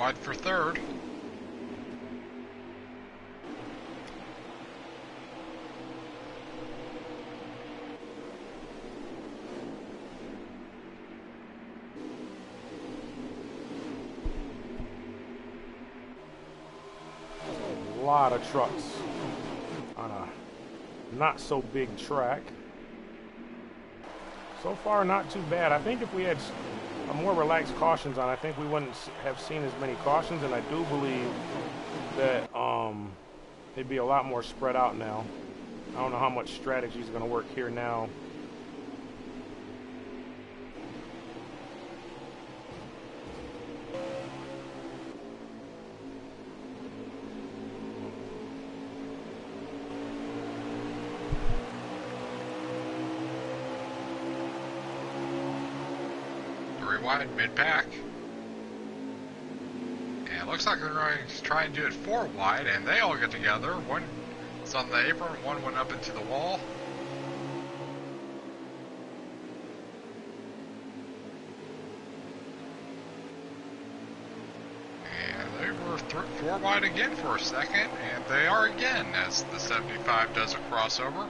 wide for third. A lot of trucks on a not so big track. So far, not too bad. I think if we had a more relaxed cautions on, I think we wouldn't have seen as many cautions, and I do believe that it'd be a lot more spread out now. I don't know how much strategy is going to work here now. Wide mid-pack. And it looks like they're going to try and do it 4 wide, and they all get together. One is on the apron, one went up into the wall. And they were 4 wide again for a second, and they are again as the 75 does a crossover.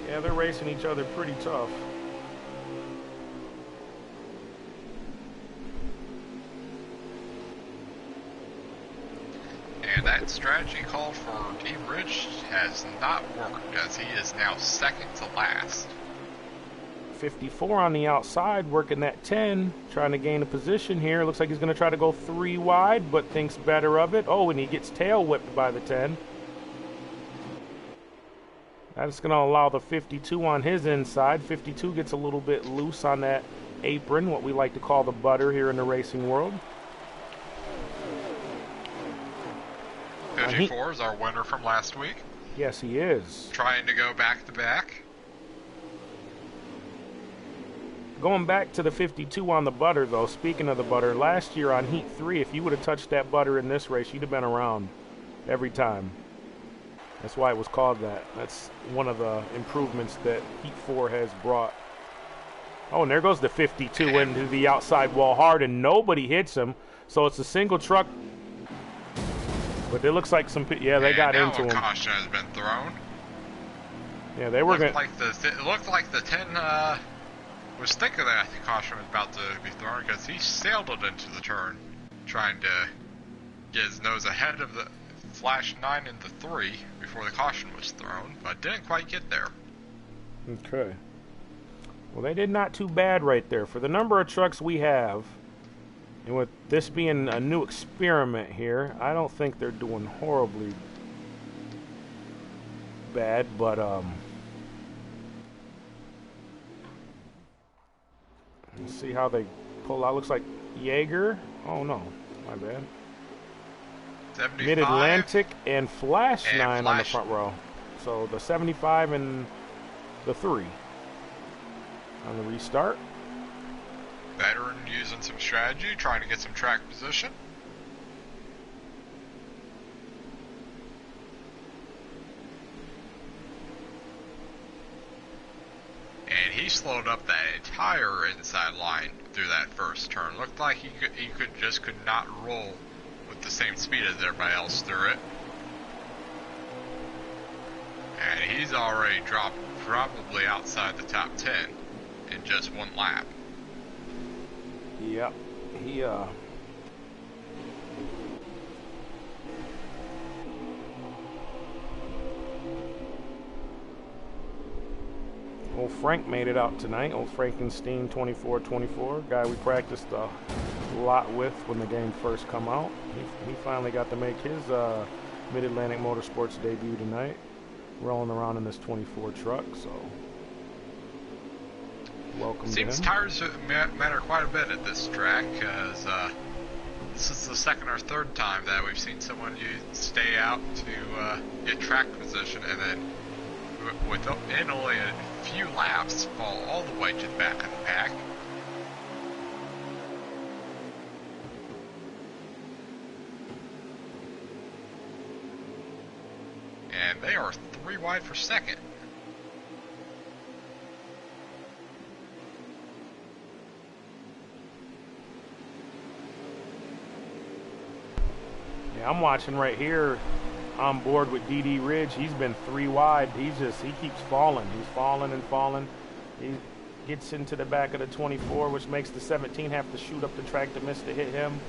Yeah, they're racing each other pretty tough. And that strategy call for Team Rich has not worked, as he is now second to last. 54 on the outside, working that 10, trying to gain a position here. Looks like he's going to try to go 3 wide, but thinks better of it. Oh, and he gets tail whipped by the 10. That's going to allow the 52 on his inside. 52 gets a little bit loose on that apron, what we like to call the butter here in the racing world. 54 is our winner from last week. Yes, he is. Trying to go back to back. Going back to the 52 on the butter, though, speaking of the butter, last year on Heat 3, if you would have touched that butter in this race, you'd have been around every time. That's why it was called that. That's one of the improvements that Heat 4 has brought. Oh, and there goes the 52 into the outside wall hard, and nobody hits him. So it's a single truck. But it looks like some, yeah, they got into him. Now a caution has been thrown. Yeah, they were going to. It looked like the 10 was thinking that the caution was about to be thrown, because he sailed it into the turn, trying to get his nose ahead of the Flash 9 into 3 before the caution was thrown, but didn't quite get there. Okay. Well, they did not too bad right there. For the number of trucks we have, and with this being a new experiment here, I don't think they're doing horribly bad, but let's see how they pull out. Looks like Jaeger. Oh no, my bad. 75. Mid-Atlantic and Flash 9 on the front row. So the 75 and the 3 on the restart. Veteran using some strategy, trying to get some track position. And he slowed up that entire inside line through that first turn. Looked like he could not roll with the same speed as everybody else through it. And he's already dropped probably outside the top 10 in just one lap. Yep, he old Frank made it out tonight. Old Frankenstein 2424, guy we practiced a lot with when the game first come out. He finally got to make his Mid-Atlantic Motorsports debut tonight, rolling around in this 24 truck. So welcome to Seems him. tires matter quite a bit at this track, because this is the second or third time that we've seen someone stay out to get track position, and then in only a few laps fall all the way to the back of the pack. And they are 3 wide for second. Yeah, I'm watching right here on board with DD Ridge. He's been 3 wide. He keeps falling. He's falling and falling. He gets into the back of the 24, which makes the 17 have to shoot up the track to miss to hit him.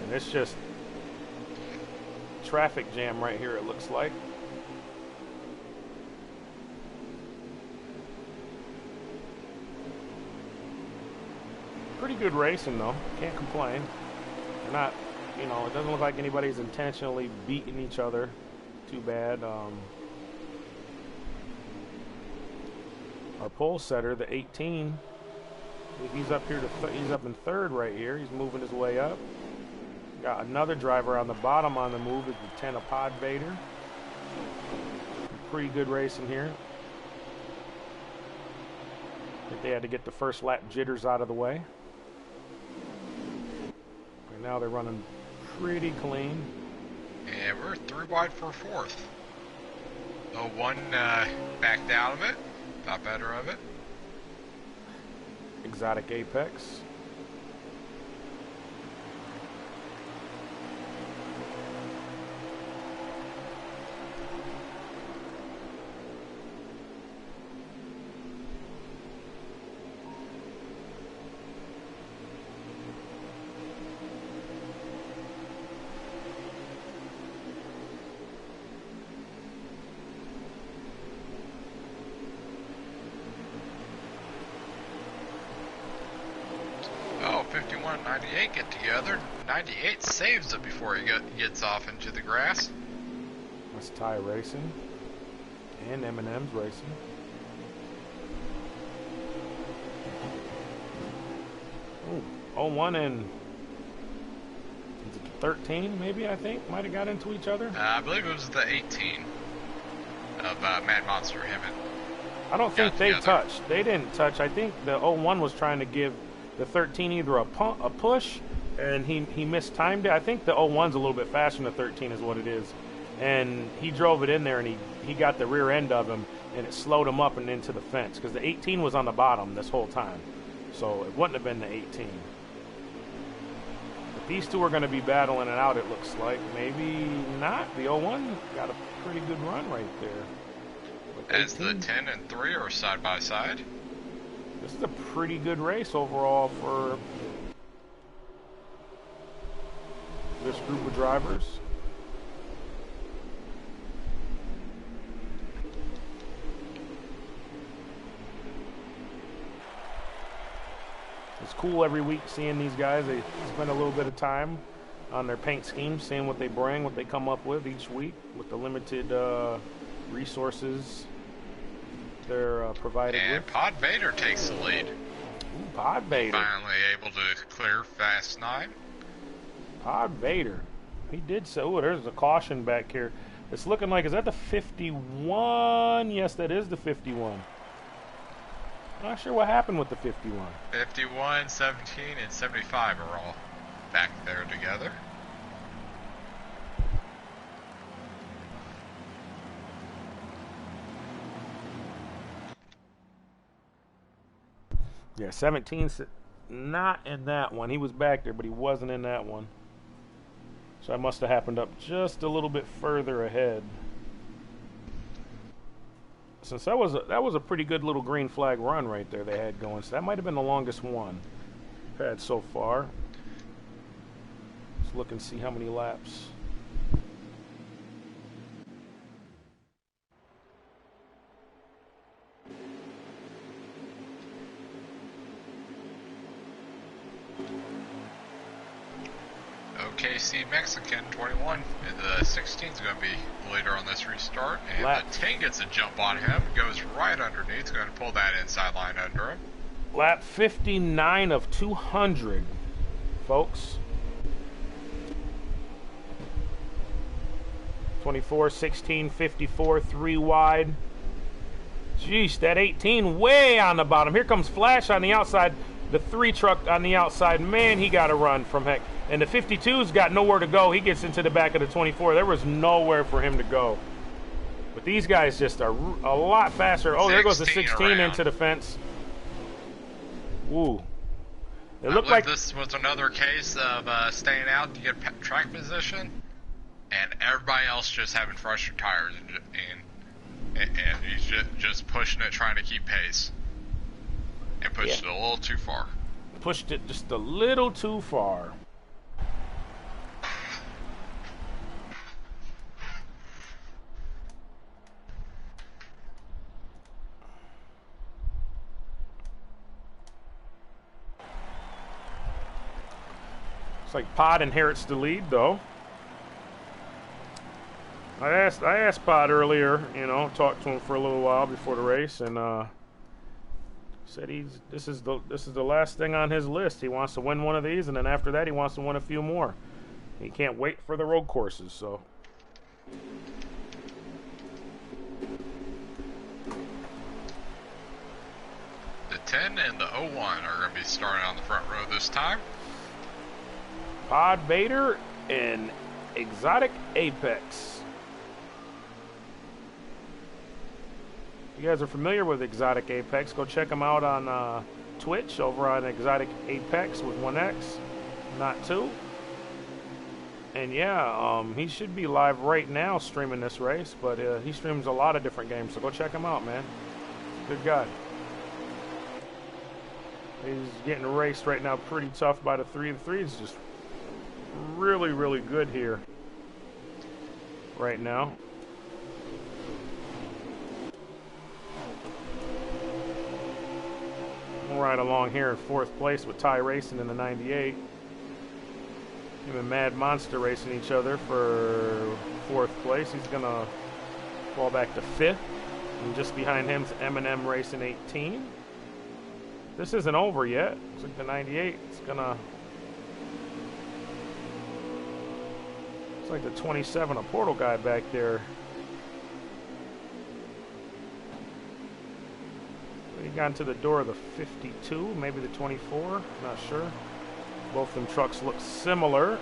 And it's just traffic jam right here, it looks like. Pretty good racing though, can't complain. They're not, you know, it doesn't look like anybody's intentionally beating each other too bad. Our pole setter, the 18, he's up here he's up in third right here. He's moving his way up. Got another driver on the bottom on the move, is the 10 of Pod Vader. Pretty good racing here. I think they had to get the first lap jitters out of the way. Right now they're running pretty clean. And we're 3 wide for fourth. Oh, one backed out of it. Thought better of it. Exotic Apex. Oh, 51 and 98 get together. 98 saves it before he gets off into the grass. That's Ty Racing. And M&M's Racing. Oh, 01 and 13 maybe, I think, might have got into each other. I believe it was the 18 of Mad Monster, him and I don't think they touched. They didn't touch. I think the 01 was trying to give the 13 either a push, and he mistimed it. I think the 01's a little bit faster than the 13 is what it is. And he drove it in there, and he got the rear end of him, and it slowed him up and into the fence, because the 18 was on the bottom this whole time. So it wouldn't have been the 18. But these two are going to be battling it out, it looks like. Maybe not. The 01 got a pretty good run right there. As the 10 and 3 are side by side. This is a pretty good race overall for this group of drivers. It's cool every week seeing these guys. They spend a little bit of time on their paint schemes, seeing what they bring, what they come up with each week with the limited resources they're provided with. And Pod Vader takes the lead. Ooh, Pod Vader. Finally able to clear Fast 9. Pod Vader. He did so. Ooh, there's a caution back here. It's looking like, is that the 51? Yes, that is the 51. Not sure what happened with the 51. 51, 17, and 75 are all back there together. Yeah, 17's not in that one. He was back there, but he wasn't in that one. So that must have happened up just a little bit further ahead. Since that was a pretty good little green flag run right there they had going. So that might have been the longest one we've had so far. Let's look and see how many laps. OKC Mexican 21, and the 16 is going to be later on this restart, and the 10 gets a jump on him, goes right underneath, going to pull that inside line under him. Lap 59 of 200, folks. 24, 16, 54, 3 wide. Jeez, that 18 way on the bottom. Here comes Flash on the outside. The 3 truck on the outside. Man, he got to run from heck. And the 52's got nowhere to go. He gets into the back of the 24. There was nowhere for him to go. But these guys just are a lot faster. Oh, there goes the 16 into the fence. Ooh. It looked like this was another case of staying out to get track position, and everybody else just having fresher tires, and he's just pushing it, trying to keep pace, and pushed it a little too far. Pushed it just a little too far. It's like Pod inherits the lead, though. I asked Pod earlier, you know, talked to him for a little while before the race, and said this is the last thing on his list. He wants to win one of these, and then after that, he wants to win a few more. He can't wait for the road courses. So. The 10 and the 01 are going to be starting on the front row this time. Pod Vader and Exotic Apex. If you guys are familiar with Exotic Apex, go check them out on Twitch over on Exotic Apex with 1X, not 2. And yeah, he should be live right now streaming this race, but he streams a lot of different games, so go check him out, man. Good guy. He's getting raced right now pretty tough by the 3. The 3 is just really, really good here right now. We'll ride along here in 4th place with Ty Racing in the 98. Him and Mad Monster racing each other for 4th place. He's gonna fall back to 5th, and just behind him's Eminem racing 18. This isn't over yet. Looks like the 98 is gonna. Like the 27, a Portal guy back there. He got into the door of the 52, maybe the 24, not sure. Both them trucks look similar,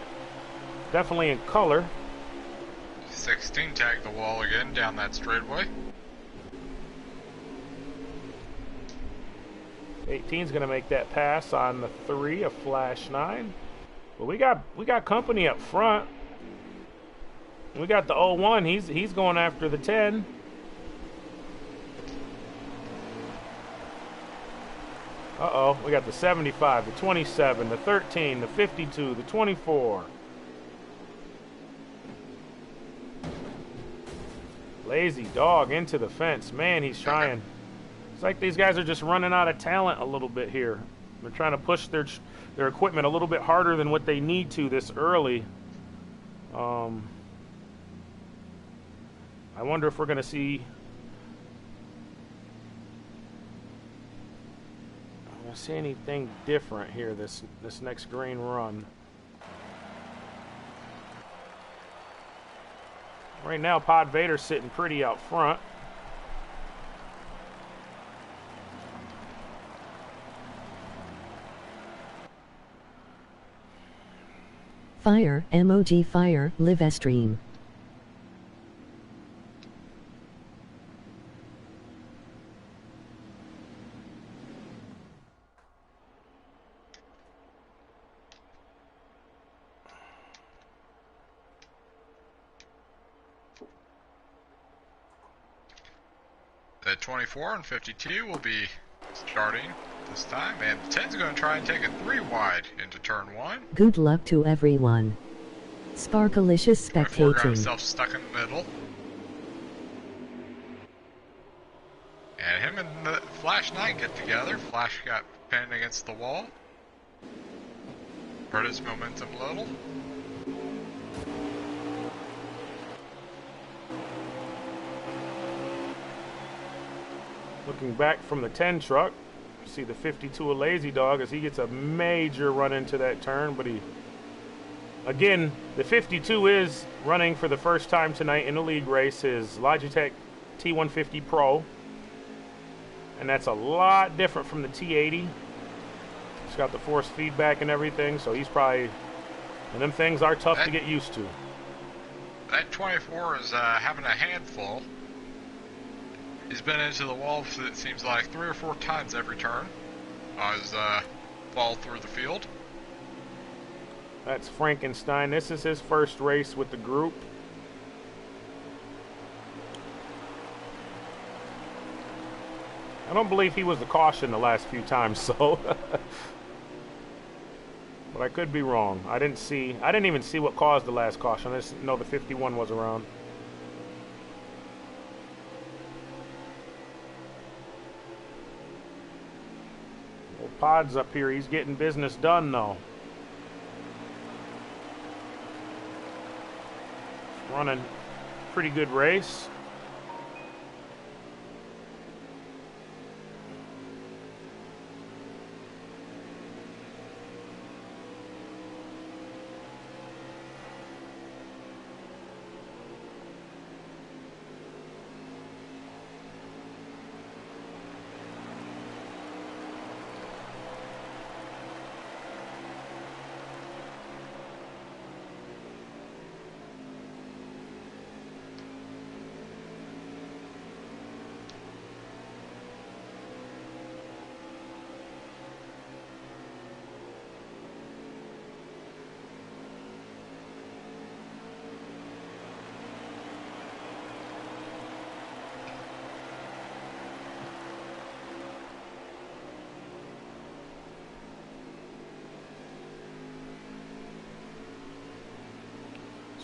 definitely in color. 16 tagged the wall again down that straightaway. 18's gonna make that pass on the 3, a Flash 9. But we got company up front. We got the 01. He's going after the 10. Uh-oh. We got the 75, the 27, the 13, the 52, the 24. Lazy dog into the fence. Man, he's trying. It's like these guys are just running out of talent a little bit here. They're trying to push their equipment a little bit harder than what they need to this early. I wonder if we're going to see. I'm going to see anything different here this next green run. Right now, Pod Vader's sitting pretty out front. Fire, MOG Fire, live stream. The 24 and 52 will be starting this time, and 10's going to try and take a 3 wide into turn 1. Good luck to everyone. Sparkalicious 24 got spectating. himself stuck in the middle. And him and the Flash 9 get together. Flash got pinned against the wall. Hurt his momentum a little. Looking back from the 10 truck, See the 52 a lazy dog as he gets a major run into that turn, but he, again, the 52 is running for the first time tonight in the league race, his Logitech T150 Pro, and that's a lot different from the T80. It's got the force feedback and everything, so he's probably, and them things are tough to get used to. That 24 is having a handful. He's been into the wall, it seems like 3 or 4 times every turn. Has fall through the field. That's Frankenstein. This is his first race with the group. I don't believe he was the caution the last few times, so. But I could be wrong. I didn't even see what caused the last caution. I just know the 51 was around. Well, Pod's up here. He's getting business done, though. Running pretty good race.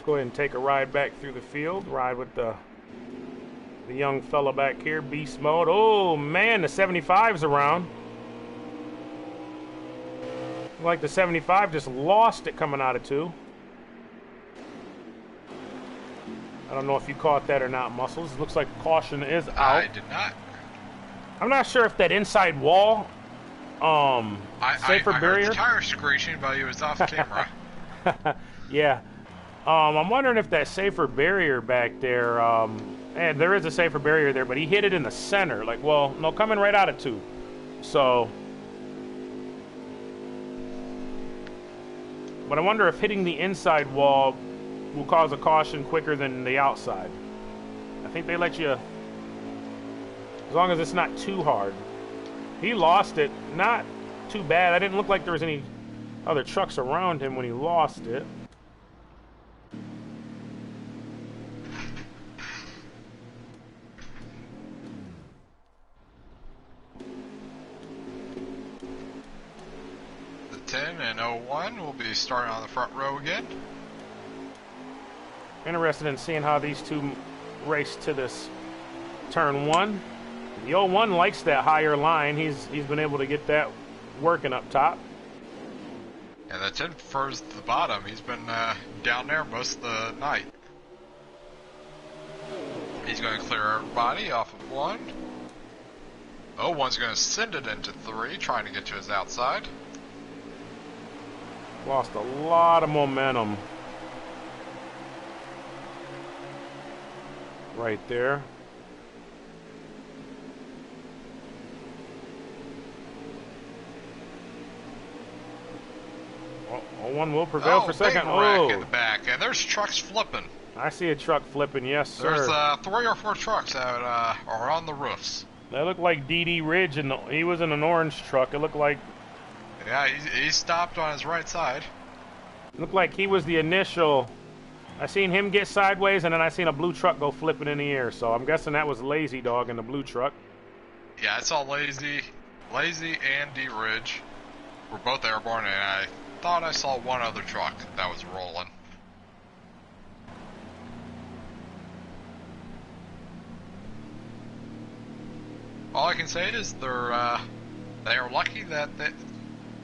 Go ahead and take a ride back through the field. Ride with the young fella back here, beast mode. Oh man, the 75's around. Like the 75 just lost it coming out of 2. I don't know if you caught that or not, Muscles. It looks like caution is out. I did not. I'm not sure if that inside wall, safer I barrier. heard the tire screeching, but he was off camera. Yeah. I'm wondering if that safer barrier back there, and there is a safer barrier there, but he hit it in the center. Like, well, no, coming right out of 2. So, but I wonder if hitting the inside wall will cause a caution quicker than the outside. I think they let you, as long as it's not too hard. He lost it, not too bad. I didn't look like there was any other trucks around him when he lost it. The 10 and 01 will be starting on the front row again. Interested in seeing how these two race to this turn 1. The 01 likes that higher line. He's been able to get that working up top. And the 10 prefers the bottom. He's been down there most of the night. He's going to clear everybody off of 1. 01's going to send it into 3, trying to get to his outside. Lost a lot of momentum right there. One will prevail for second. Big wreck in the back, and there's trucks flipping. I see a truck flipping, yes, sir. There's 3 or 4 trucks that are on the roofs. They look like DD Ridge, and he was in an orange truck. It looked like... Yeah, he stopped on his right side. It looked like he was the initial... I seen him get sideways, and then I seen a blue truck go flipping in the air. So I'm guessing that was Lazy Dog in the blue truck. Yeah, I saw Lazy and D Ridge were both airborne, and I thought I saw one other truck that was rolling. All I can say is they are lucky that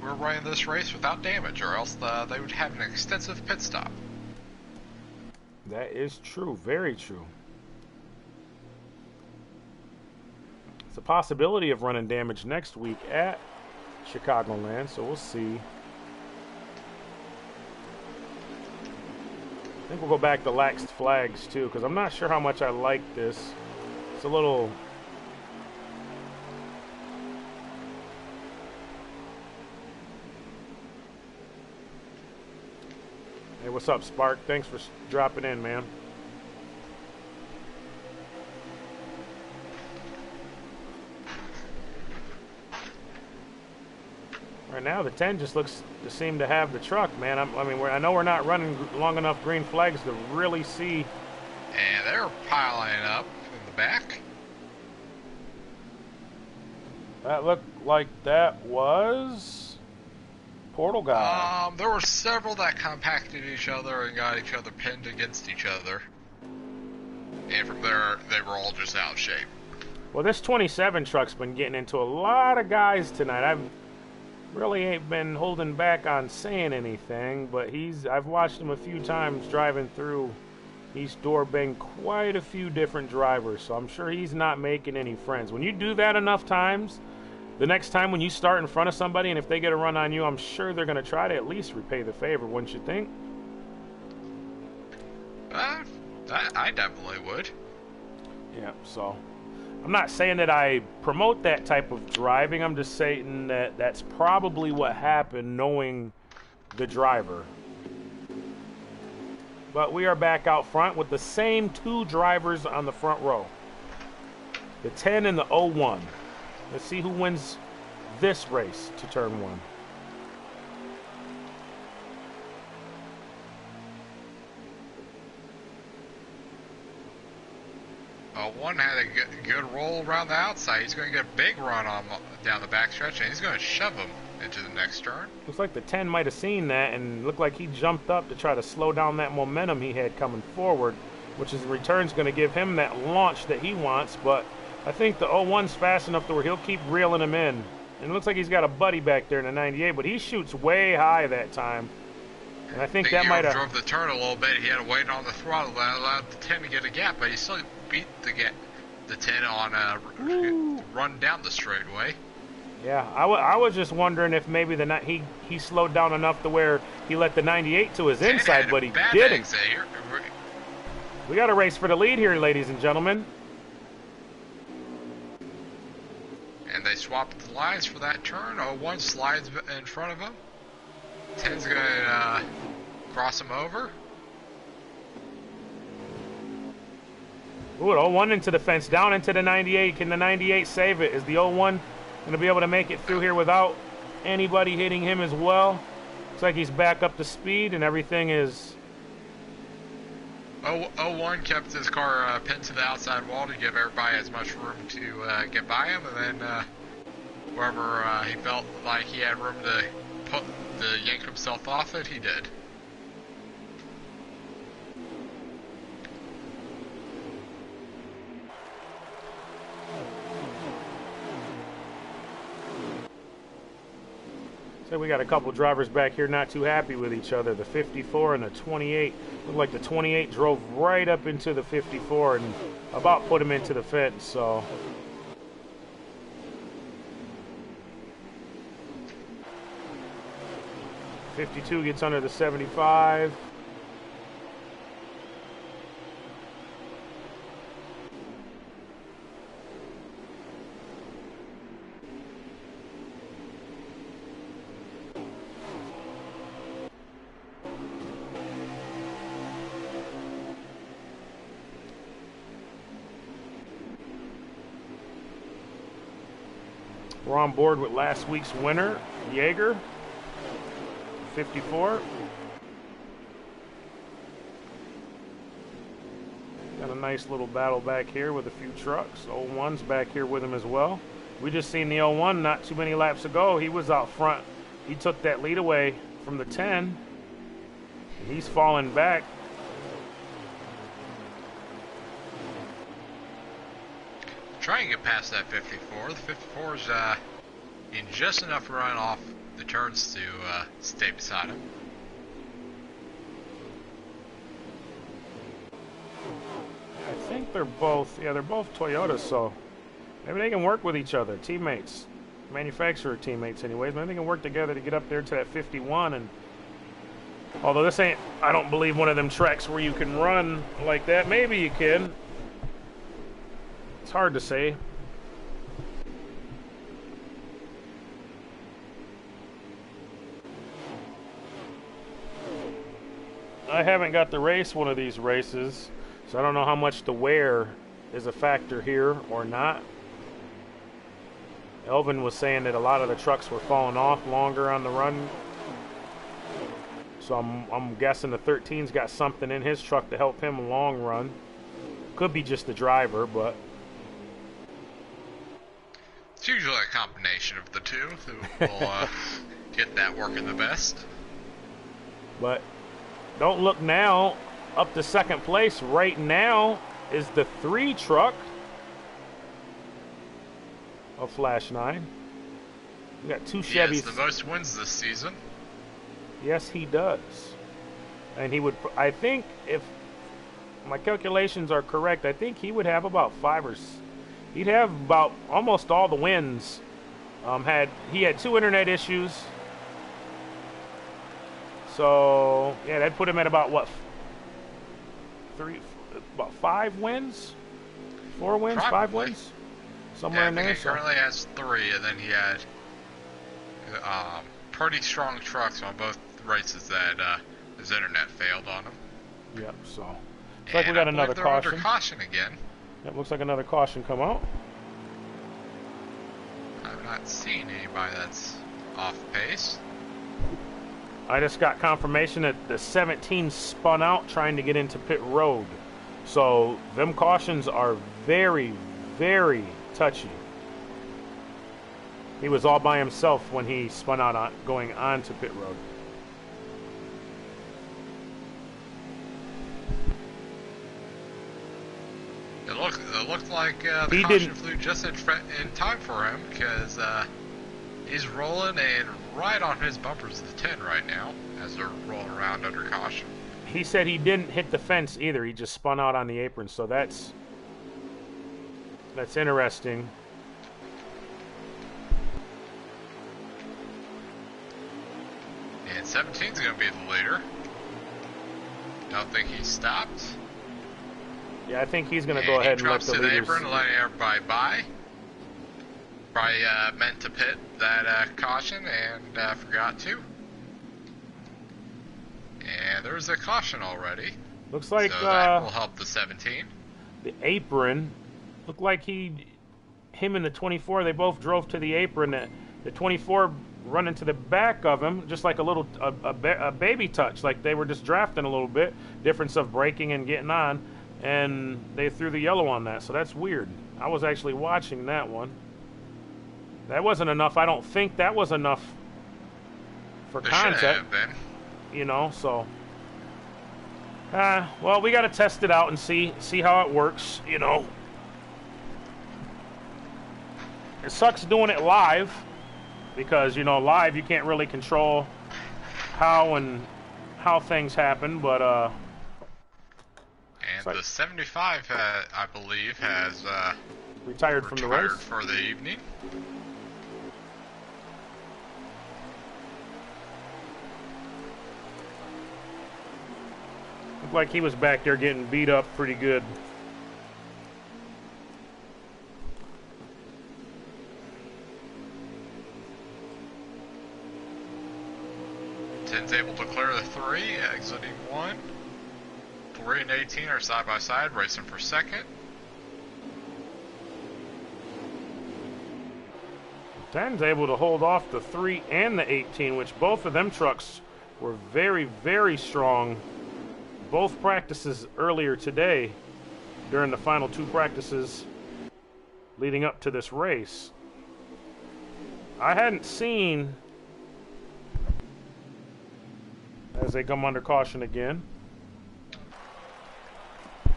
we're running this race without damage, or else they would have an extensive pit stop. That is true, very true. It's a possibility of running damage next week at Chicagoland, so we'll see. I think we'll go back to laxed flags too, because I'm not sure how much I like this. It's a little... Hey, what's up, Spark? Thanks for dropping in, man. Right now, the 10 just looks to seem to have the truck, man. I know we're not running long enough green flags to really see. And they're piling up in the back. That looked like that was Portal Guy. There were several that compacted each other and got each other pinned against each other. And from there, they were all just out of shape. Well, this 27 truck's been getting into a lot of guys tonight. I've really ain't been holding back on saying anything, but I've watched him a few times driving through. He's door banged quite a few different drivers, so I'm sure he's not making any friends. When you do that enough times, the next time when you start in front of somebody and if they get a run on you, I'm sure they're going to try to at least repay the favor, wouldn't you think? I definitely would. Yeah, so I'm not saying that I promote that type of driving. I'm just saying that that's probably what happened, knowing the driver. But we are back out front with the same two drivers on the front row. The 10 and the 01. Let's see who wins this race to turn 1. One had a good roll around the outside. He's going to get a big run on down the backstretch, and he's going to shove him into the next turn. Looks like the 10 might have seen that and looked like he jumped up to try to slow down that momentum he had coming forward, which is in return is going to give him that launch that he wants. But I think the 01's fast enough to where he'll keep reeling him in. And it looks like he's got a buddy back there in the 98, but he shoots way high that time. And I think that might have drove the turn a little bit. He had to wait on the throttle. That allowed the 10 to get a gap, but he still beat the 10 on a run down the straightaway. Yeah, I was just wondering if maybe he slowed down enough to where he let the 98 to his inside, but he didn't. We got a race for the lead here, ladies and gentlemen. And they swapped the lines for that turn. 01 slides in front of him. 10's going to cross him over. Ooh, 01 into the fence, down into the 98. Can the 98 save it? Is the 01 going to be able to make it through here without anybody hitting him as well? Looks like he's back up to speed and everything is... 01 kept his car pinned to the outside wall to give everybody as much room to get by him, and then wherever he felt like he had room to yank himself off it, he did. So we got a couple drivers back here not too happy with each other. The 54 and the 28. Looked like the 28 drove right up into the 54 and about put him into the fence, so... 52 gets under the 75. We're on board with last week's winner, Jaeger. 54. Got a nice little battle back here with a few trucks. 01's back here with him as well. We just seen the 01 not too many laps ago. He was out front. He took that lead away from the 10. He's falling back. Try and get past that 54. The 54 is in just enough run off the turns to stay beside him. I think they're both Toyotas, so Maybe they can work with each other, teammates, manufacturer teammates anyways. Maybe they can work together to get up there to that 51. And although this ain't, I don't believe, one of them tracks where you can run like that. Maybe you can. It's hard to say. I haven't got to race one of these races, so I don't know how much the wear is a factor here or not. Elvin was saying that a lot of the trucks were falling off longer on the run, so I'm guessing the 13's got something in his truck to help him long run. Could be just the driver, but it's usually a combination of the two who will get that working the best. But don't look now. Up to second place right now is the 3 truck of Flash 9. We got 2 Chevys. He has the most wins this season. Yes, he does. And he would, I think, if my calculations are correct, I think he would have about 5 or he'd have about almost all the wins. He had 2 internet issues. So, yeah, that'd put him at about what? About 5 wins? 4 wins? Probably. 5 wins? Somewhere in there. He currently has 3, and then he had pretty strong trucks on both races that his internet failed on him. Yep, so looks like we got another caution. Under caution again. Yep, looks like another caution come out. I've not seen anybody that's off pace. I just got confirmation that the 17 spun out trying to get into pit road. So them cautions are very, very touchy. He was all by himself when he spun out going on to pit road. It looked like the caution flew just in time for him, because he's rolling and right on his bumpers of the 10 right now as they're rolling around under caution. He said he didn't hit the fence either. He just spun out on the apron, so that's interesting. And 17's going to be the leader. Don't think he stopped. Yeah, I think he's going to go ahead and let the leaders... He drops to the apron, letting everybody by. Probably meant to pit that caution and forgot to. And there's a caution already. Looks like so that will help the 17. The apron looked like him and the 24. They both drove to the apron. The 24 running to the back of him, just like a baby touch, like they were just drafting a little bit. Difference of braking and getting on, and they threw the yellow on that. So that's weird. I was actually watching that one. That wasn't enough. I don't think that was enough for contact. Should have been. You know, so well, we got to test it out and see how it works, you know. It sucks doing it live because, you know, live you can't really control how things happen, but and the 75 I believe has retired from the race for the evening. Looked like he was back there getting beat up pretty good. Ten's able to clear the 3, exiting 1. 3 and 18 are side by side, racing for second. 10's able to hold off the 3 and the 18, which both of them trucks were very, very strong. Both practices earlier today during the final 2 practices leading up to this race. I hadn't seen, as they come under caution again. Do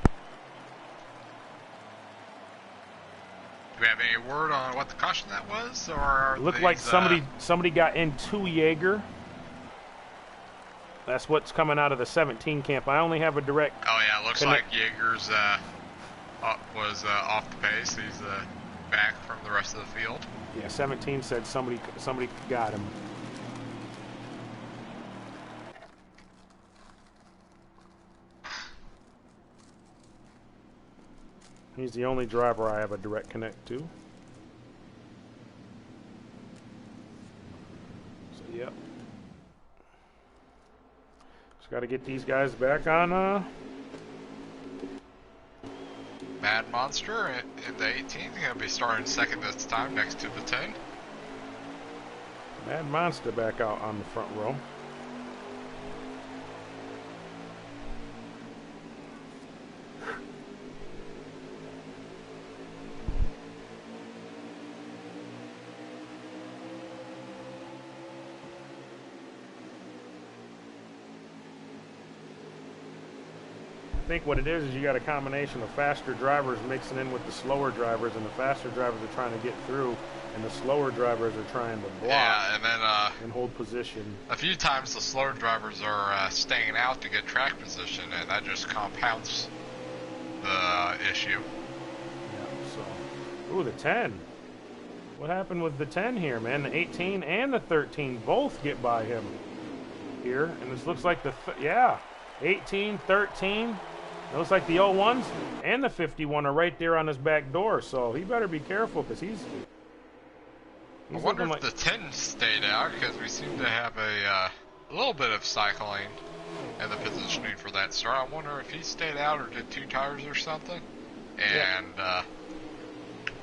we have any word on what the caution that was? Or looked like somebody got into Jaeger. That's what's coming out of the 17 camp. I only have a direct... Oh, yeah, it looks like Jaeger's was off the pace. He's back from the rest of the field. Yeah, 17 said somebody got him. He's the only driver I have a direct connect to. So, yep. Just got to get these guys back on. Mad Monster in the 18. He's going to be starting second this time next to the 10. Mad Monster back out on the front row. I think what it is you got a combination of faster drivers mixing in with the slower drivers, and the faster drivers are trying to get through, and the slower drivers are trying to block. Yeah, and then and hold position. A few times the slower drivers are staying out to get track position, and that just compounds the issue. Yeah. So, ooh, the 10. What happened with the 10 here, man? The 18 and the 13 both get by him here, and this looks like the 18, 13. It looks like the 01s and the 51 are right there on his back door, so he better be careful because he's I wonder if the 10 stayed out, because we seem to have a little bit of cycling and the positioning for that start. I wonder if he stayed out or did 2 tires or something and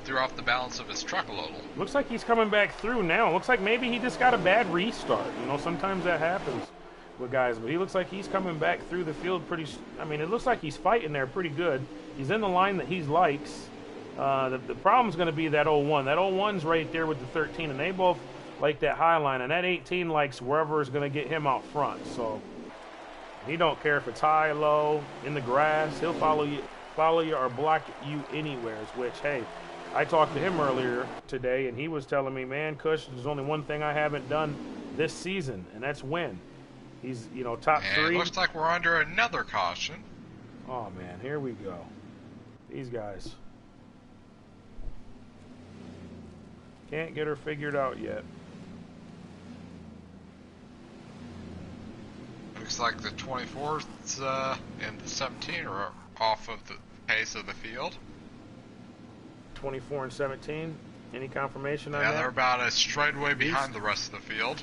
threw off the balance of his truck a little. Looks like he's coming back through now. Looks like maybe he just got a bad restart. You know, sometimes that happens with guys, but he looks like he's coming back through the field pretty. I mean, it looks like he's fighting there pretty good. He's in the line that he likes. The problem's going to be that 01. That 01's right there with the 13, and they both like that high line, and that 18 likes wherever is going to get him out front. So he don't care if it's high, low, in the grass. He'll follow you or block you anywheres. Which, hey, I talked to him earlier today, and he was telling me, man, Kush, there's only one thing I haven't done this season, and that's win. He's, you know, top 3. It looks like we're under another caution. Oh, man, here we go. These guys can't get her figured out yet. Looks like the 24s and the 17 are off of the pace of the field. 24 and 17. Any confirmation on that? Yeah, they're about a straightaway behind the rest of the field.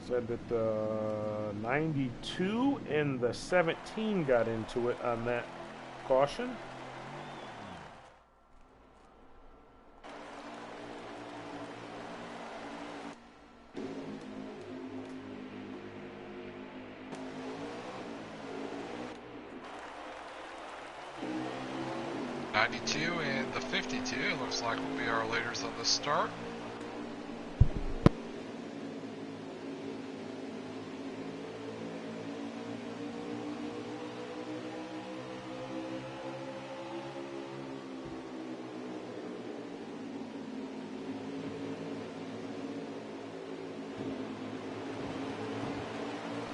Said that the 92 and the 17 got into it on that caution. And the 52 looks like will be our leaders on the start.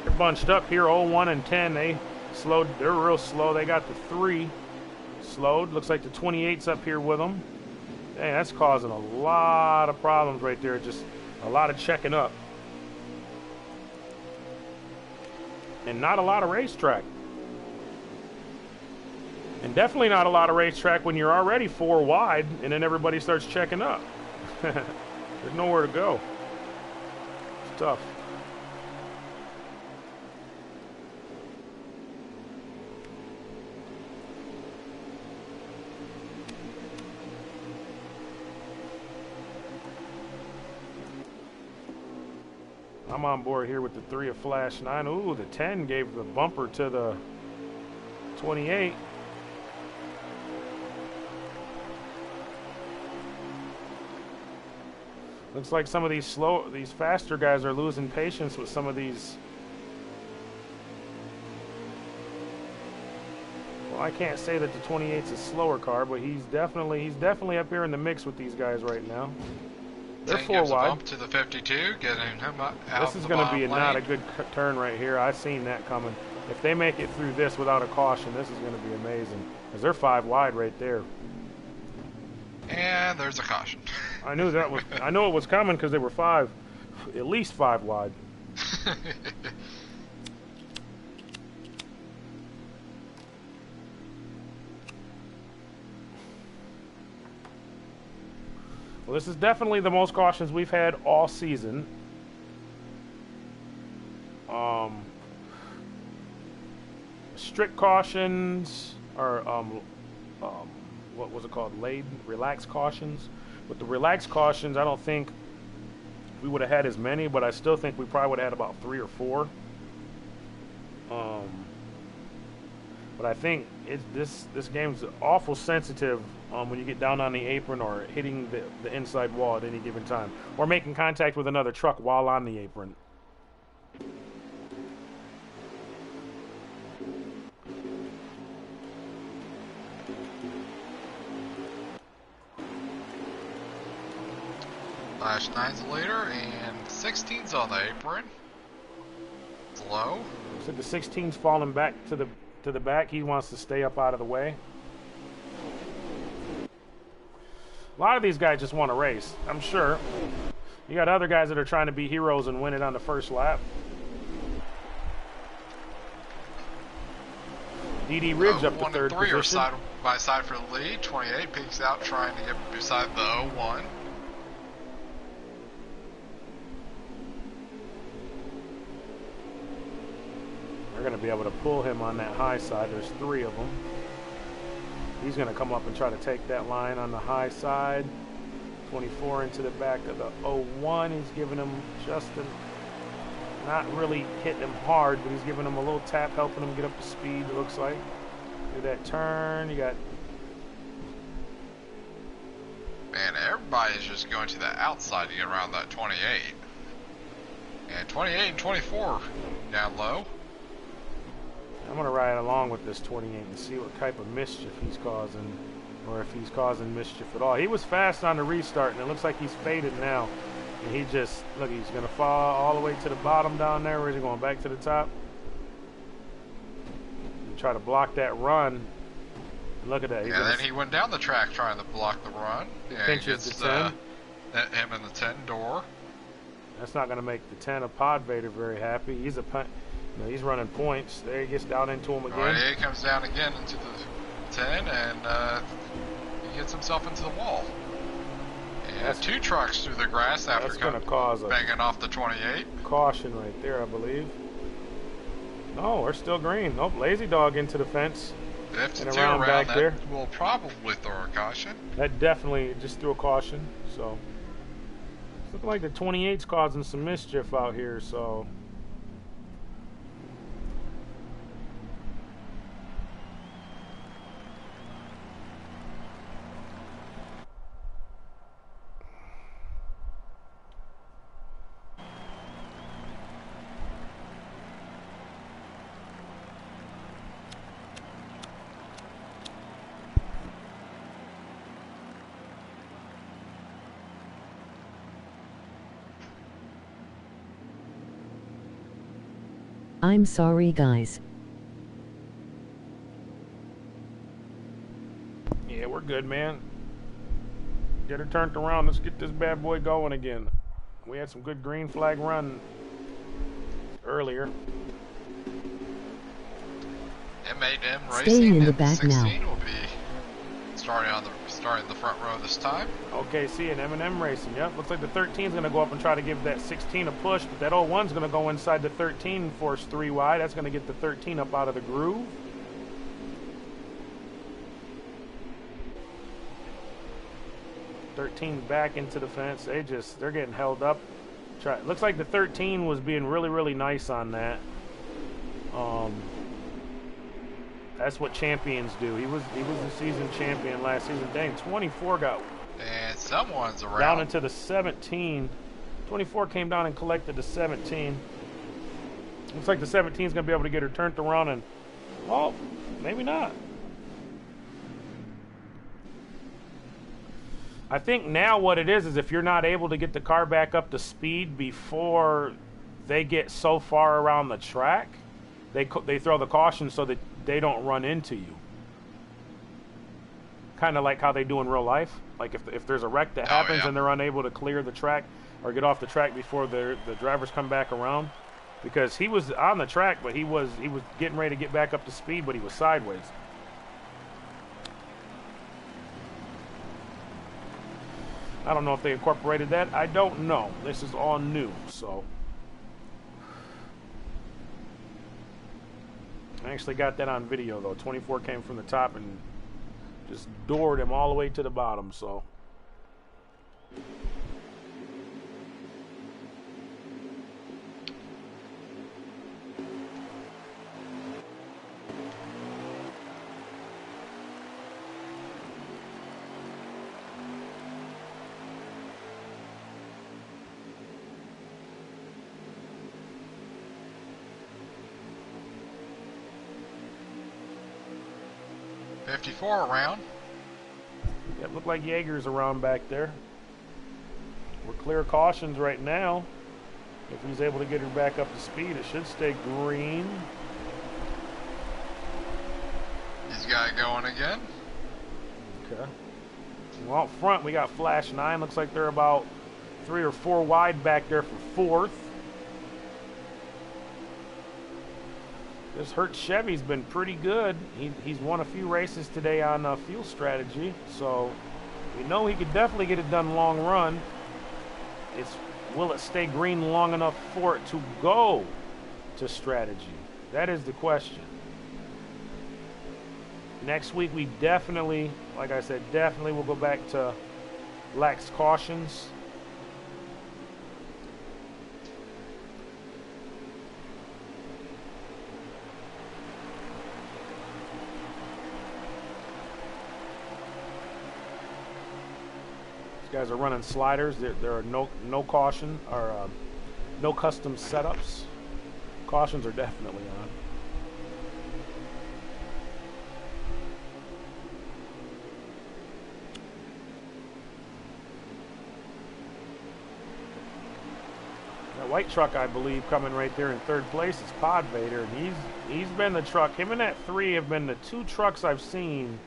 They're bunched up here, 01 and 10. They're real slow. They got the 3 slowed. Looks like the 28's up here with them. Dang, that's causing a lot of problems right there. Just a lot of checking up. And not a lot of racetrack. And definitely not a lot of racetrack when you're already 4 wide and then everybody starts checking up. There's nowhere to go. It's tough. I'm on board here with the 3 of Flash 9. Ooh, the 10 gave the bumper to the 28. Looks like some of these faster guys are losing patience with some of these. Well, I can't say that the 28's a slower car, but he's definitely up here in the mix with these guys right now. They're 10 4 gives a wide. bump to the 52, getting him out This is the going to be bottom not a lane. good turn right here. I seen that coming. If they make it through this without a caution, this is going to be amazing. Because they're 5 wide right there. And there's a caution. I knew that was. I know it was coming because they were 5, at least 5 wide. Well, this is definitely the most cautions we've had all season. Strict cautions, or what was it called? Relaxed cautions. With the relaxed cautions, I don't think we would have had as many, but I still think we probably would have had about 3 or 4. But I think this game's awful sensitive when you get down on the apron or hitting the inside wall at any given time, or making contact with another truck while on the apron. Flash 9's the leader, and 16's on the apron. It's low. So the 16's falling back to the back. He wants to stay up out of the way. A lot of these guys just want to race, I'm sure. You got other guys that are trying to be heroes and win it on the first lap. DD Ridge up to 1 third and 3 position. are side by side for the lead. 28 peeks out trying to get beside the 01. They're going to be able to pull him on that high side. There's 3 of them. He's going to come up and try to take that line on the high side. 24 into the back of the 01. He's giving him just not really hitting him hard, but he's giving him a little tap, helping him get up to speed, it looks like. Do that turn. You got... Man, everybody's just going to the outside to get around that 28. And 28 and 24 down low. I'm going to ride along with this 28 and see what type of mischief he's causing, or if he's causing mischief at all. He was fast on the restart, and it looks like he's faded now. And he just, look, he's going to fall all the way to the bottom down there. Where is he going, back to the top? And try to block that run. And look at that. And then he went down the track trying to block the run. He and pinches gets the 10. him in the 10 door. That's not going to make the 10 of Pod Vader very happy. He's he's running points. There he gets down into him again. Right, he comes down again into the 10, and he gets himself into the wall. And That's 2 trucks through the grass after That's going to cause a banging off the 28. caution right there, I believe. No, we're still green. Nope, Lazy Dog into the fence. 52 and around back that there. will probably throw a caution. That definitely just threw a caution. So it's looking like the 28's causing some mischief out here. So I'm sorry, guys. yeah, we're good, man. Get her turned around. Let's get this bad boy going again. We had some good green flag run earlier. M8M Racing Staying in the in back 16 now. will be starting the front row this time. Okay, see an M&M Racing. Yep, looks like the 13's going to go up and try to give that 16 a push, but that 01's going to go inside the 13 and force 3 wide. That's going to get the 13 up out of the groove. '13 back into the fence. They're getting held up. Looks like the 13 was being really, really nice on that. That's what champions do. He was the season champion last season. Dang, 24 got And someone's around. down into the 17. 24 came down and collected the 17. Looks like the 17 is going to be able to get her turned around and, oh, maybe not. I think now what it is if you're not able to get the car back up to speed before they get so far around the track, they throw the caution so that they don't run into you. Kind of like how they do in real life. Like if there's a wreck that happens and they're unable to clear the track or get off the track before the drivers come back around. Because he was on the track, but he was getting ready to get back up to speed, but he was sideways. I don't know if they incorporated that. I don't know. This is all new, so. I actually got that on video, though. 24 came from the top and just doored him all the way to the bottom, so. Around. Yeah, look like Jaeger's around back there. We're clear cautions right now. If he's able to get her back up to speed, it should stay green. He's got it going again. Okay. Well, out front, we got Flash 9. Looks like they're about 3 or 4 wide back there for fourth. This Hurt Chevy's been pretty good. He's won a few races today on fuel strategy, so we know he could definitely get it done long run. Will it stay green long enough for it to go to strategy? That is the question. Next week we definitely, like I said, definitely will go back to lax cautions. Guys are running sliders. There are no caution or no custom setups. Cautions are definitely on. That white truck, I believe, coming right there in third place is Pod Vader, and he's been the truck. Him and that 3 have been the 2 trucks I've seen.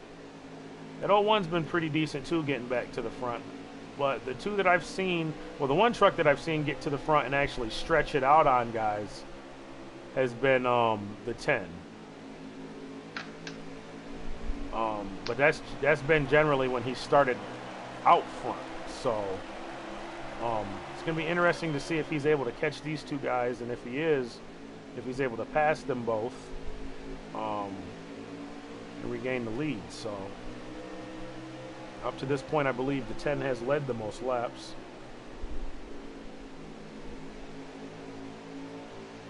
That 01's been pretty decent too, getting back to the front. But the 2 that I've seen, well, the 1 truck that I've seen get to the front and actually stretch it out on guys has been the 10. But that's been generally when he started out front. So it's going to be interesting to see if he's able to catch these 2 guys, and if he is, if he's able to pass them both and regain the lead. So. Up to this point, I believe the 10 has led the most laps.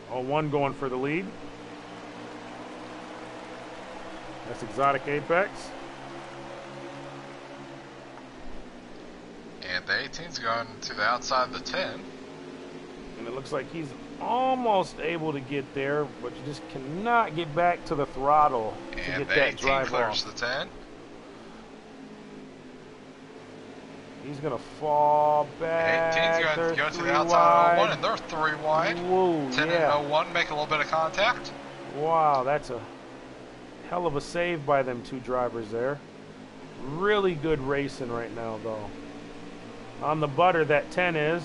01 going for the lead. That's Exotic Apex. And the 18's going to the outside of the 10. And it looks like he's almost able to get there, but you just cannot get back to the throttle to get that drive off. And the 18 clears the 10. He's going to fall back. 18's going to go to the outside of 01, and they're 3 wide. Whoa, 10 and 01 make a little bit of contact. Wow, that's a hell of a save by them 2 drivers there. Really good racing right now, though. On the butter, that 10 is.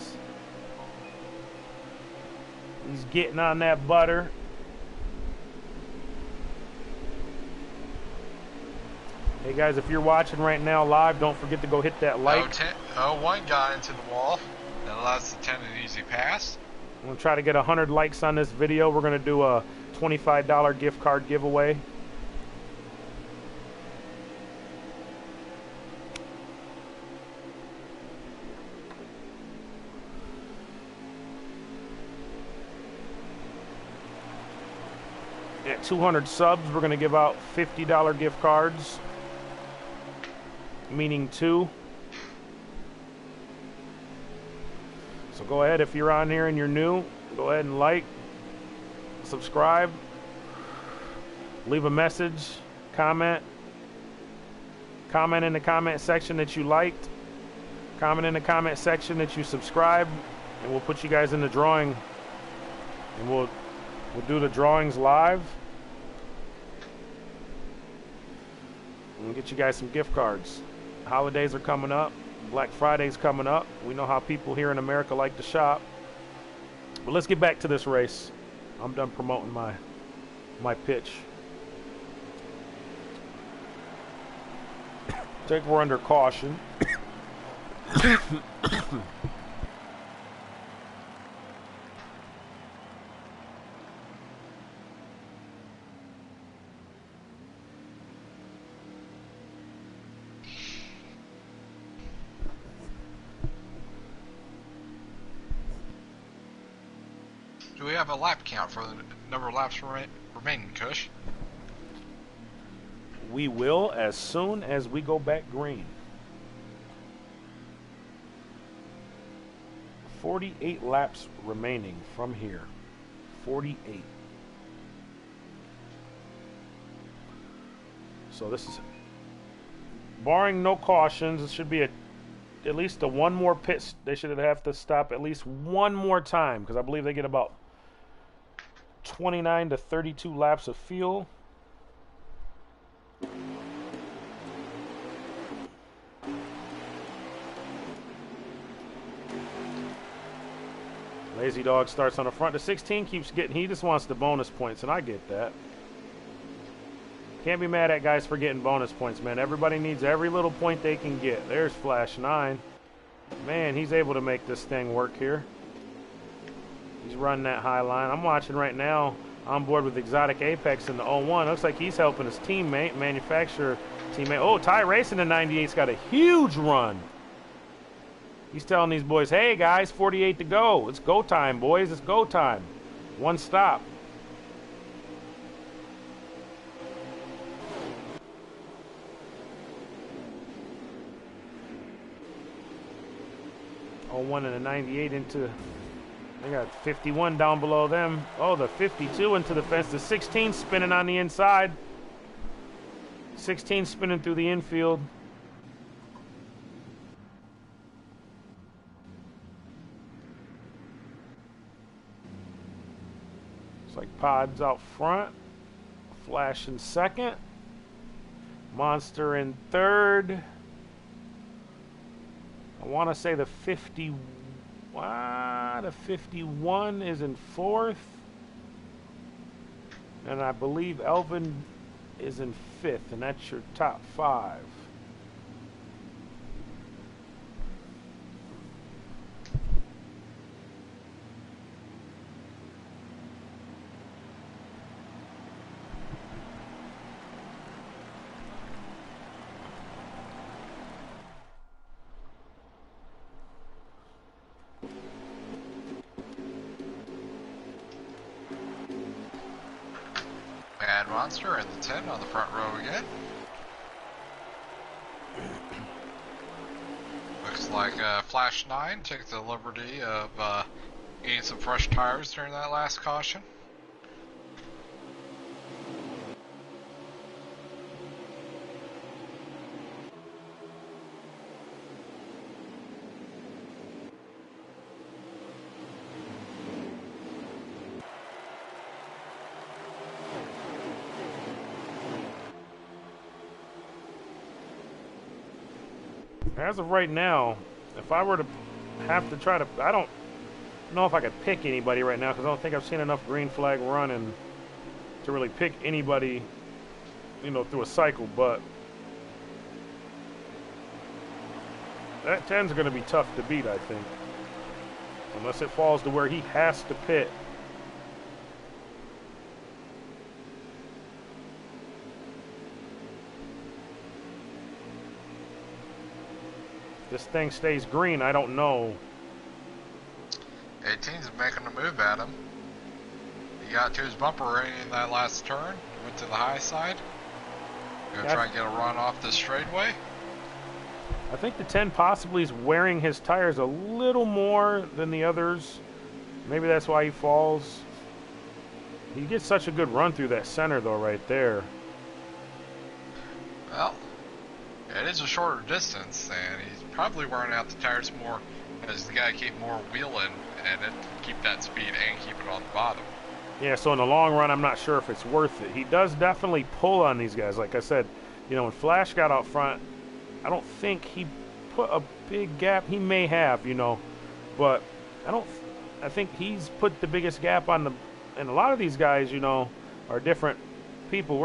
He's getting on that butter. Hey guys, if you're watching right now live, don't forget to go hit that like. 01 got into the wall. That allows the 10 an easy pass. I'm going to try to get 100 likes on this video. We're going to do a $25 gift card giveaway. At 200 subs, we're going to give out $50 gift cards. Meaning 2. So go ahead, if you're on here and you're new, go ahead and like, subscribe, leave a message, comment in the comment section that you liked, Comment in the comment section that you subscribe, and we'll put you guys in the drawing. And we'll do the drawings live. And we'll get you guys some gift cards. Holidays are coming up. Black Friday's coming up. We know how people here in America like to shop. But let's get back to this race. I'm done promoting my pitch. Take we're under caution. Do we have a lap count for the number of laps remaining, Kush? We will as soon as we go back green. 48 laps remaining from here. 48. So this is, barring no cautions, it should be at least a one more pit. They should have to stop at least one more time, because I believe they get about 29 to 32 laps of fuel. Lazy Dog starts on the front. The 16 keeps getting, he just wants the bonus points, and I get that. Can't be mad at guys for getting bonus points, man. Everybody needs every little point they can get. There's Flash 9. Man, he's able to make this thing work here. He's running that high line. I'm watching right now on board with Exotic Apex in the 01. Looks like he's helping his teammate, manufacturer teammate. Oh, Ty Racing in 98's got a huge run. He's telling these boys, hey guys, 48 to go. It's go time, boys. It's go time. One stop. Oh, 01 and a 98 into, they got 51 down below them. Oh, the 52 into the fence. The 16 spinning on the inside. 16 spinning through the infield. It's like Pod's out front. Flash in second. Monster in third. I want to say the 51 is in fourth. And I believe Elvin is in fifth, and that's your top five. Mad Monster and the 10 on the front row again. Looks like Flash 9 took the liberty of getting some fresh tires during that last caution. As of right now, if I were to have to try to, I don't know if I could pick anybody right now, because I don't think I've seen enough green flag running to really pick anybody, you know, through a cycle. But that 10's going to be tough to beat, I think, unless it falls to where he has to pit. This thing stays green, I don't know. 18's making a move at him. He got to his bumper in that last turn, went to the high side. Gonna try and get a run off this straightaway. I think the 10 possibly is wearing his tires a little more than the others. Maybe that's why he falls. He gets such a good run through that center though right there. Well, it it is a shorter distance, and he's probably wearing out the tires more as the guy keep more wheeling and it keep that speed and keep it on the bottom. Yeah, so in the long run, I'm not sure if it's worth it. He does definitely pull on these guys. Like I said, you know, when Flash got out front, I don't think he put a big gap. He may have, you know, but I think he's put the biggest gap on the, and a lot of these guys, you know, are different people.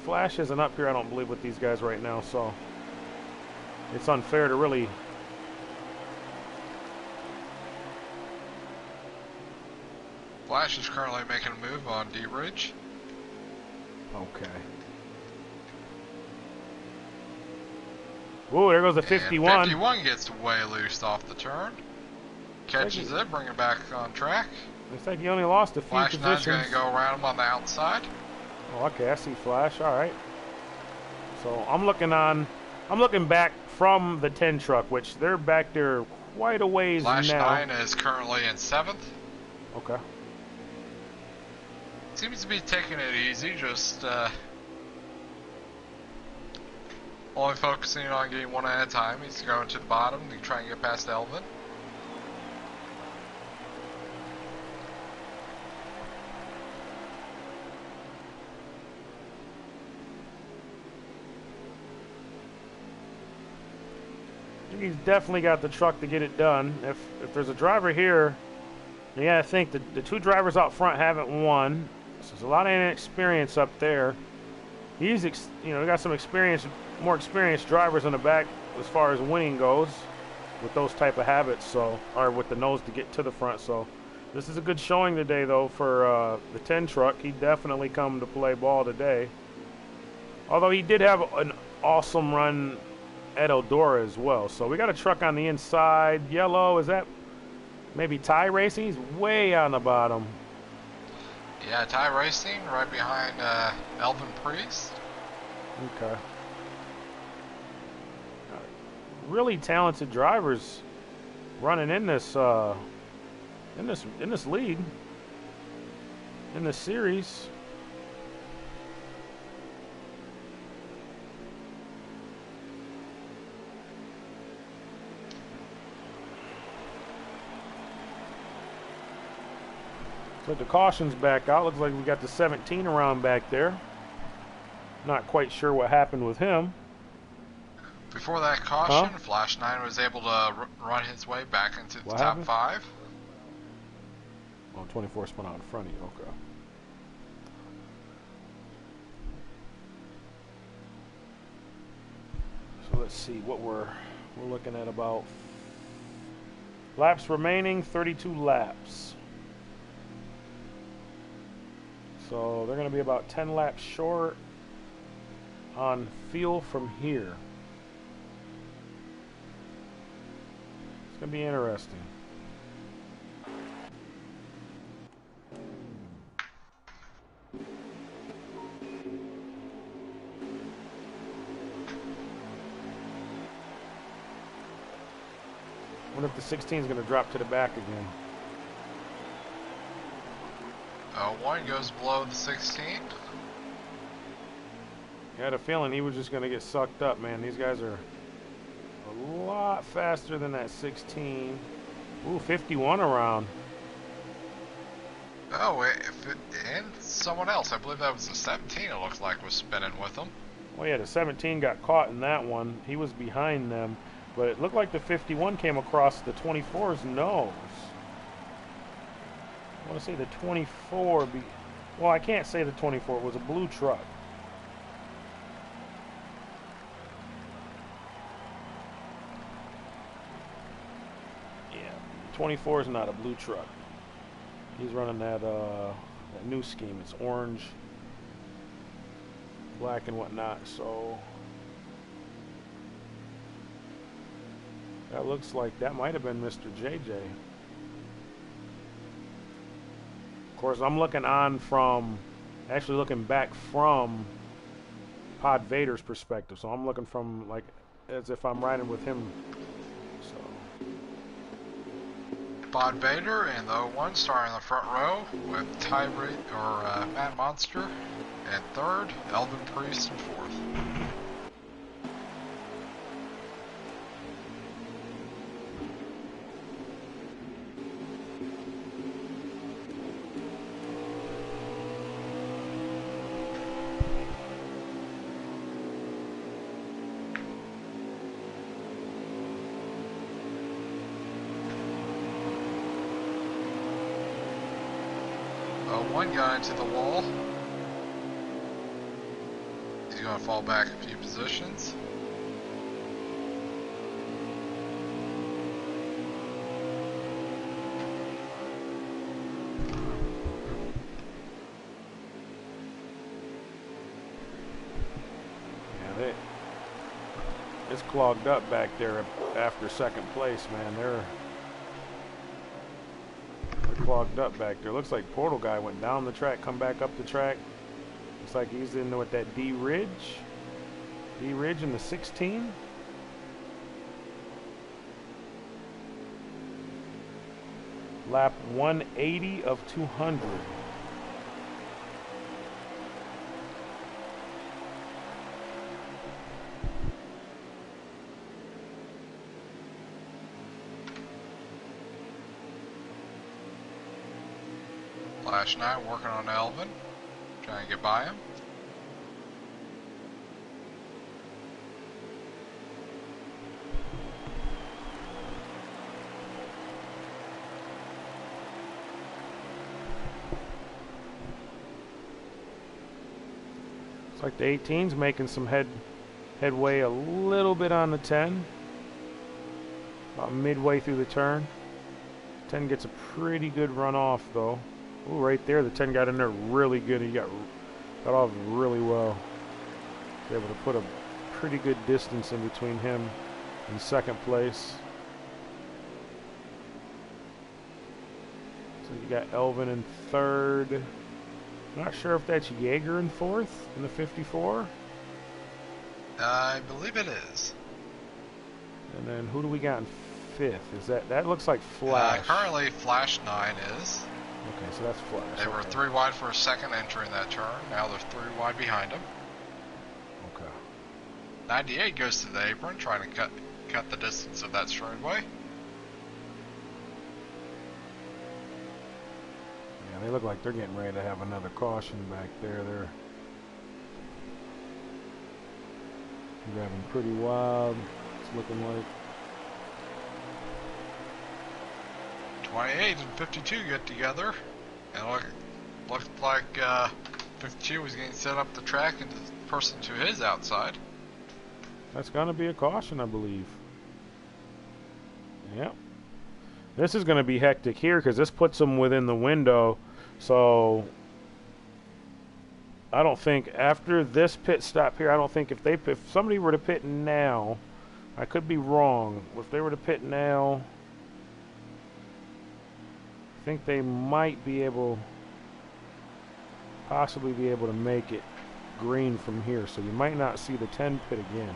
Flash isn't up here, I don't believe, with these guys right now, so it's unfair to really. Flash is currently making a move on D-Ridge. Okay. Ooh, there goes the 51. And 51 gets way loose off the turn. Catches it, bring it back on track. Looks like he only lost a few Flash positions. 9's going to go around him on the outside. Oh, okay, I see Flash. All right. So I'm looking back from the 10 truck, which they're back there quite a ways Flash now. 9 is currently in 7th. Okay. Seems to be taking it easy, just only focusing on getting one at a time. He's going to the bottom to try and get past Elvin. He's definitely got the truck to get it done. If there's a driver here, yeah, I think the two drivers out front haven't won. So there's a lot of inexperience up there. He's, got some experience, more experienced drivers in the back as far as winning goes with those type of habits. So, or with the nose to get to the front. So, this is a good showing today, though, for the 10 truck. He definitely come to play ball today. Although he did have an awesome run at Eldora as well. So we got a truck on the inside. Yellow, is that maybe Ty Racing? He's way on the bottom. Yeah, Ty Racing right behind Elvin Priest. Okay. Really talented drivers running in this league, in this series. So the caution's back out. Looks like we got the 17 around back there. Not quite sure what happened with him. Before that caution, Flash 9 was able to run his way back into the top 5. Oh, 24 spun out in front of you. Okay. So let's see what we're looking at. About laps remaining, 32 laps. So they're going to be about 10 laps short on field from here. It's going to be interesting. I wonder if the 16 is going to drop to the back again. 1 goes below the 16. I had a feeling he was just going to get sucked up, man. These guys are a lot faster than that 16. Ooh, 51 around. Oh, and someone else. I believe that was the 17, it looks like, was spinning with them. Oh, yeah, the 17 got caught in that one. He was behind them. But it looked like the 51 came across the 24's nose. I want to say the 24. Well, I can't say the 24. It was a blue truck. Yeah, 24 is not a blue truck. He's running that new scheme. It's orange, black, and whatnot. So that looks like that might have been Mr. JJ. Of course, I'm looking back from Pod Vader's perspective. So I'm looking from like as if I'm riding with him. So Pod Vader and the 01 starting in the front row with Matt Monster in 3rd, Elvin Priest in 4th. one got into the wall. He's going to fall back a few positions. It's clogged up back there after second place, man. They're clogged up back there. Looks like Portal guy went down the track, come back up the track. Looks like he's in with that D Ridge in the 16. Lap 180 of 200. Flash 9 working on Elvin, trying to get by him. Looks like the 18's making some headway a little bit on the 10. About midway through the turn. 10 gets a pretty good run off though. Ooh, right there, the 10 got in there really good. He got off really well. Was able to put a pretty good distance in between him and second place. So you got Elvin in third. Not sure if that's Jaeger in fourth in the 54. I believe it is. And then who do we got in fifth? Is that looks like Flash? Currently, Flash 9 is. Okay, so that's Flash. They were 3 wide for a second entering that turn. Now they're 3 wide behind him. Okay. 98 goes to the apron, trying to cut the distance of that straightaway. Yeah, they look like they're getting ready to have another caution back there. They're grabbing pretty wild. It's looking like 28 and 52 get together, and looked like 52 was getting set up the track and the person to his outside. That's going to be a caution, I believe. Yep. This is going to be hectic here because this puts them within the window. So I don't think after this pit stop here, I don't think if somebody were to pit now, I could be wrong. If they were to pit now, I think they might be able, possibly be able to make it green from here. So you might not see the 10 pit again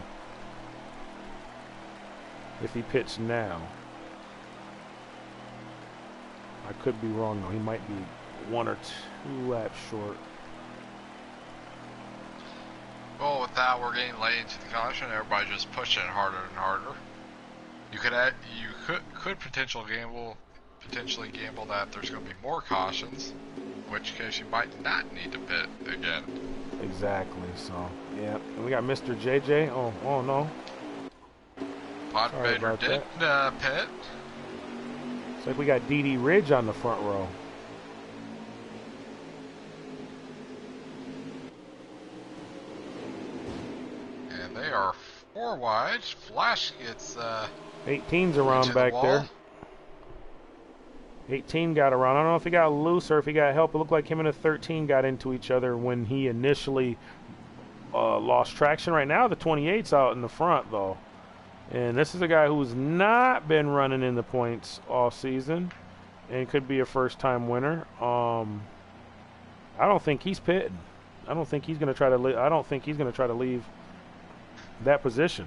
if he pits now. I could be wrong though. He might be 1 or 2 laps short. Well, with that, we're getting late into the caution. Everybody just pushing it harder and harder. You could potentially gamble that there's going to be more cautions, in which case you might not need to pit again. Exactly. So yeah, and we got Mr. JJ. Oh no. Podvader did pit. It's like we got DD Ridge on the front row. And they are 4 wide. Flash gets 18's around back there. 18 got around. I don't know if he got loose or if he got help. It looked like him and a 13 got into each other when he initially lost traction. Right now, the 28's out in the front, though. And this is a guy who's not been running in the points all season and could be a first-time winner. I don't think he's pitting. I don't think he's going to try to. I don't think he's going to try to leave that position.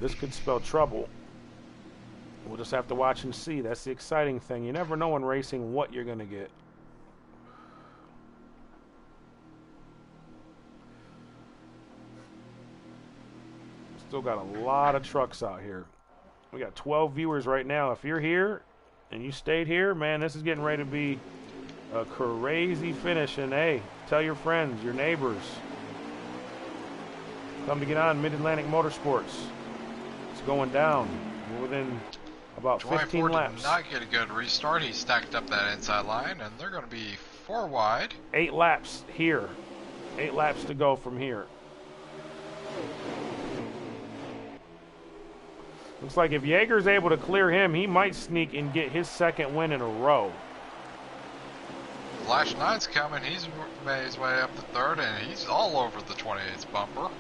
This could spell trouble. We'll just have to watch and see. That's the exciting thing. You never know in racing what you're going to get. Still got a lot of trucks out here. We got 12 viewers right now. If you're here and you stayed here, man, this is getting ready to be a crazy finish. And hey, tell your friends, your neighbors. Come to get on Mid-Atlantic Motorsports. It's going down. We're within about 15 laps. Did not get a good restart. He stacked up that inside line, and they're going to be 4 wide. 8 laps here. 8 laps to go from here. Looks like if Yeager's able to clear him, he might sneak and get his second win in a row. Flash 9's coming. He's made his way up to third, and he's all over the 28's bumper.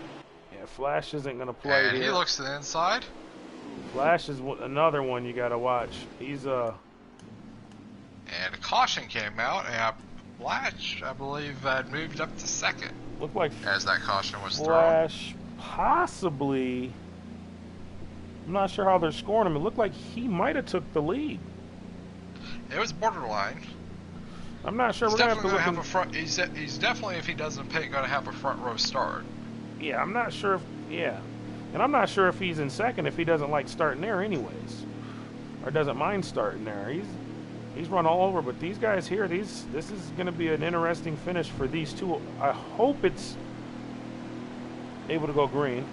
Yeah, Flash isn't going to play and here. He looks to the inside. Flash is another one you got to watch. He's And a caution came out, and Flash, I believe, had moved up to second. Looked like as that caution was Flash possibly. I'm not sure how they're scoring him. It looked like he might have took the lead. It was borderline. I'm not sure. He's We're definitely gonna have a front. He's definitely, if he doesn't pay, going to have a front row start. Yeah, I'm not sure if. Yeah, and I'm not sure if he's in second if he doesn't like starting there anyways, or doesn't mind starting there. He's run all over, but these guys here, this is going to be an interesting finish for these two. I hope it's able to go green.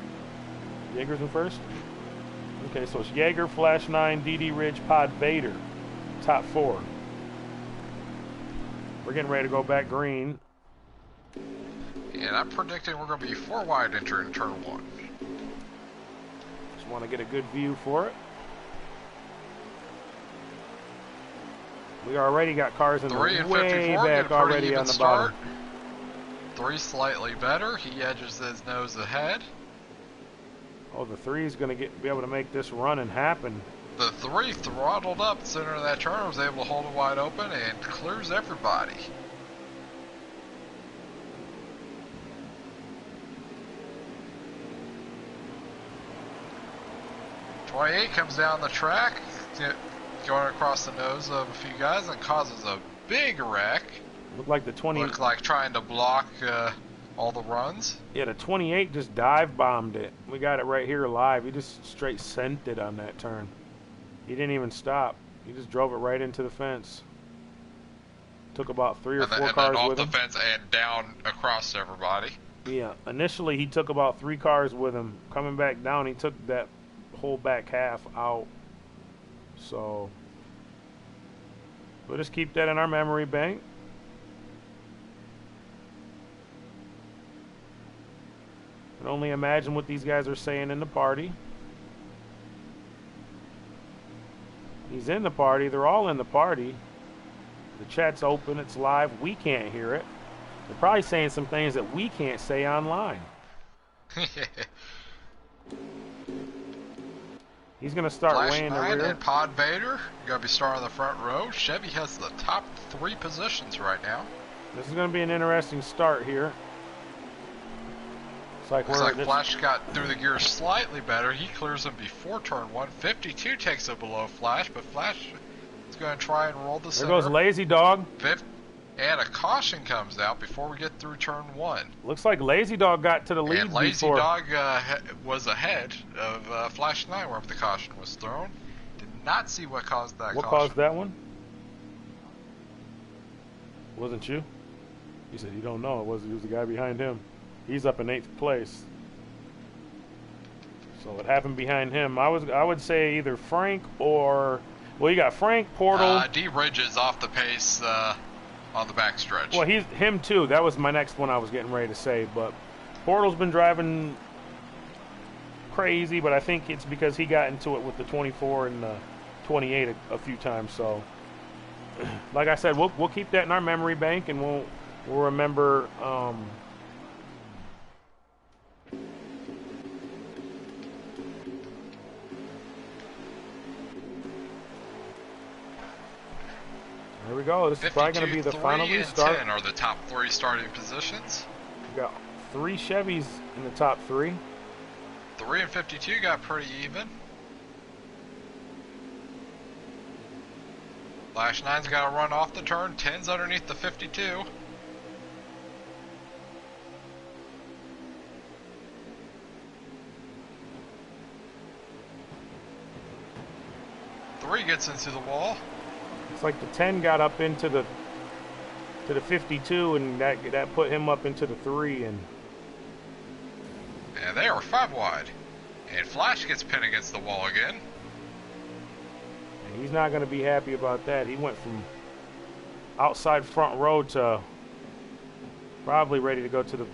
Yeager's in first. Okay, so it's Yeager, Flash 9, DD Ridge, Pod Vader, top 4. We're getting ready to go back green. And I'm predicting we're going to be 4 wide entering turn 1. Just want to get a good view for it. We already got cars in the way back already on the bottom. 3 slightly better. He edges his nose ahead. Oh, the 3 is going to be able to make this run and happen. The 3 throttled up center of that turn, was able to hold it wide open and clears everybody. .28 comes down the track, going across the nose of a few guys and causes a big wreck. Looked like the 20. Looked like trying to block all the runs. Yeah, the 28 just dive bombed it. We got it right here live. He just straight sent it on that turn. He didn't even stop. He just drove it right into the fence. Took about 3 or 4 cars with him. And then off the fence and down across everybody. Yeah, initially he took about 3 cars with him. Coming back down, he took that whole back half out. So we'll just keep that in our memory bank. And only imagine what these guys are saying in the party. He's in the party. They're all in the party. The chat's open. It's live. We can't hear it. They're probably saying some things that we can't say online. He's going to start way in the rear. And Pod Vader going to be starting the front row. Chevy has the top 3 positions right now. This is going to be an interesting start here. Looks like Flash got through the gears slightly better. He clears them before turn 1. 52 takes it below Flash, but Flash is going to try and roll the center. There goes Lazy Dog. And a caution comes out before we get through turn 1. Looks like Lazy Dog got to the lead and Lazy Dog was ahead of Flash 9 wherever the caution was thrown. Did not see what caused that caution. What caused that one? Wasn't you? He said he don't know. It was the guy behind him. He's up in 8th place. So it happened behind him. I would say either Frank or, well, you got Frank, Portal. D Ridge is off the pace on the backstretch. Well, him too. That was my next one I was getting ready to say. But Portal's been driving crazy, but I think it's because he got into it with the 24 and the 28 a few times. So, like I said, we'll keep that in our memory bank, and we'll remember. There we go. This is probably going to be the final restart. 10 are the top 3 starting positions. We got 3 Chevys in the top 3. 3 and 52 got pretty even. Flash 9's got to run off the turn. 10's underneath the 52. Three gets into the wall. It's like the 10 got up into the 52, and that put him up into the 3, and they are 5 wide. And Flash gets pinned against the wall again. And he's not going to be happy about that. He went from outside front row to probably ready to go to the...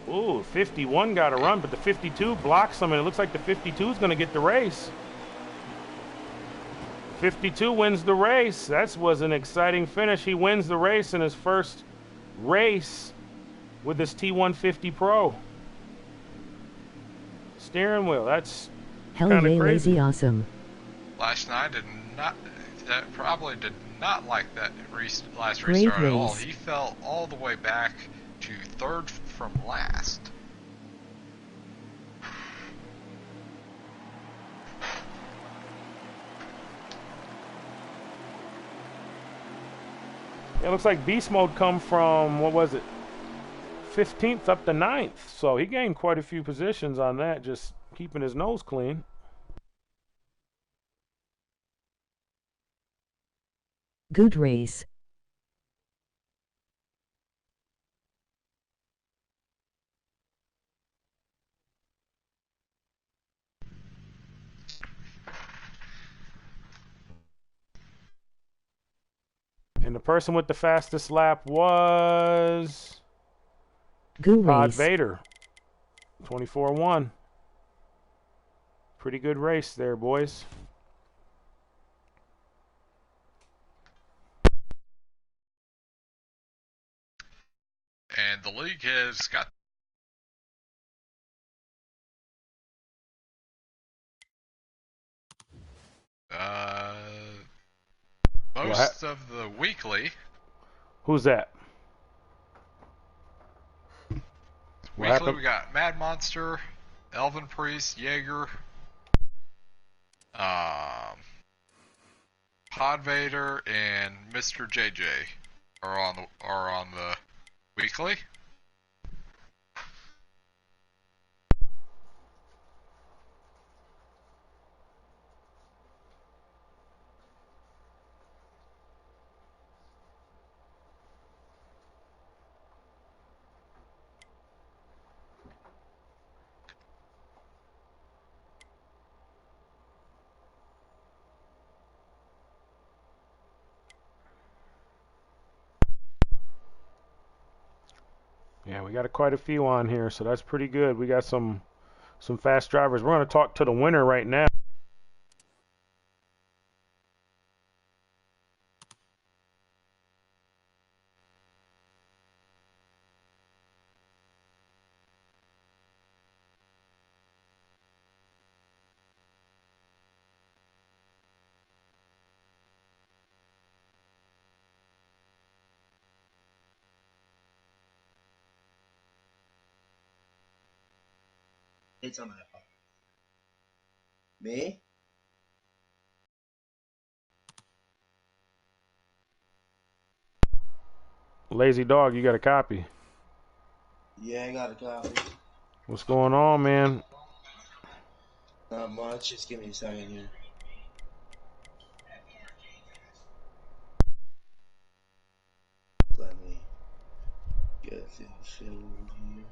Ooh, 51 got a run, but the 52 blocks him, and it looks like the 52 is going to get the race. 52 wins the race. That was an exciting finish. He wins the race in his first race with his T150 Pro. Steering wheel, that's Hell kind yeah, of crazy. lazy awesome. Flash 9 probably did not like that last Great restart at all. race. He fell all the way back to 3rd from last. It looks like beast mode come from, what was it, 15th up to 9th. So he gained quite a few positions on that, just keeping his nose clean. Good race. And the person with the fastest lap was Good Todd race. Vader, 24-1. Pretty good race there, boys. And the league has got most of the weekly. Who's that? What Weekly, happened? we got Mad Monster, Elvin Priest, Jaeger, Pod Vader, and Mr. JJ are on the weekly. Yeah, we got quite a few on here, so that's pretty good. We got some fast drivers. We're going to talk to the winner right now. It's on my phone. Me? Lazy Dog, you got a copy. Yeah, I got a copy. What's going on, man? Not much. Just give me a second here. Let me get things filled here.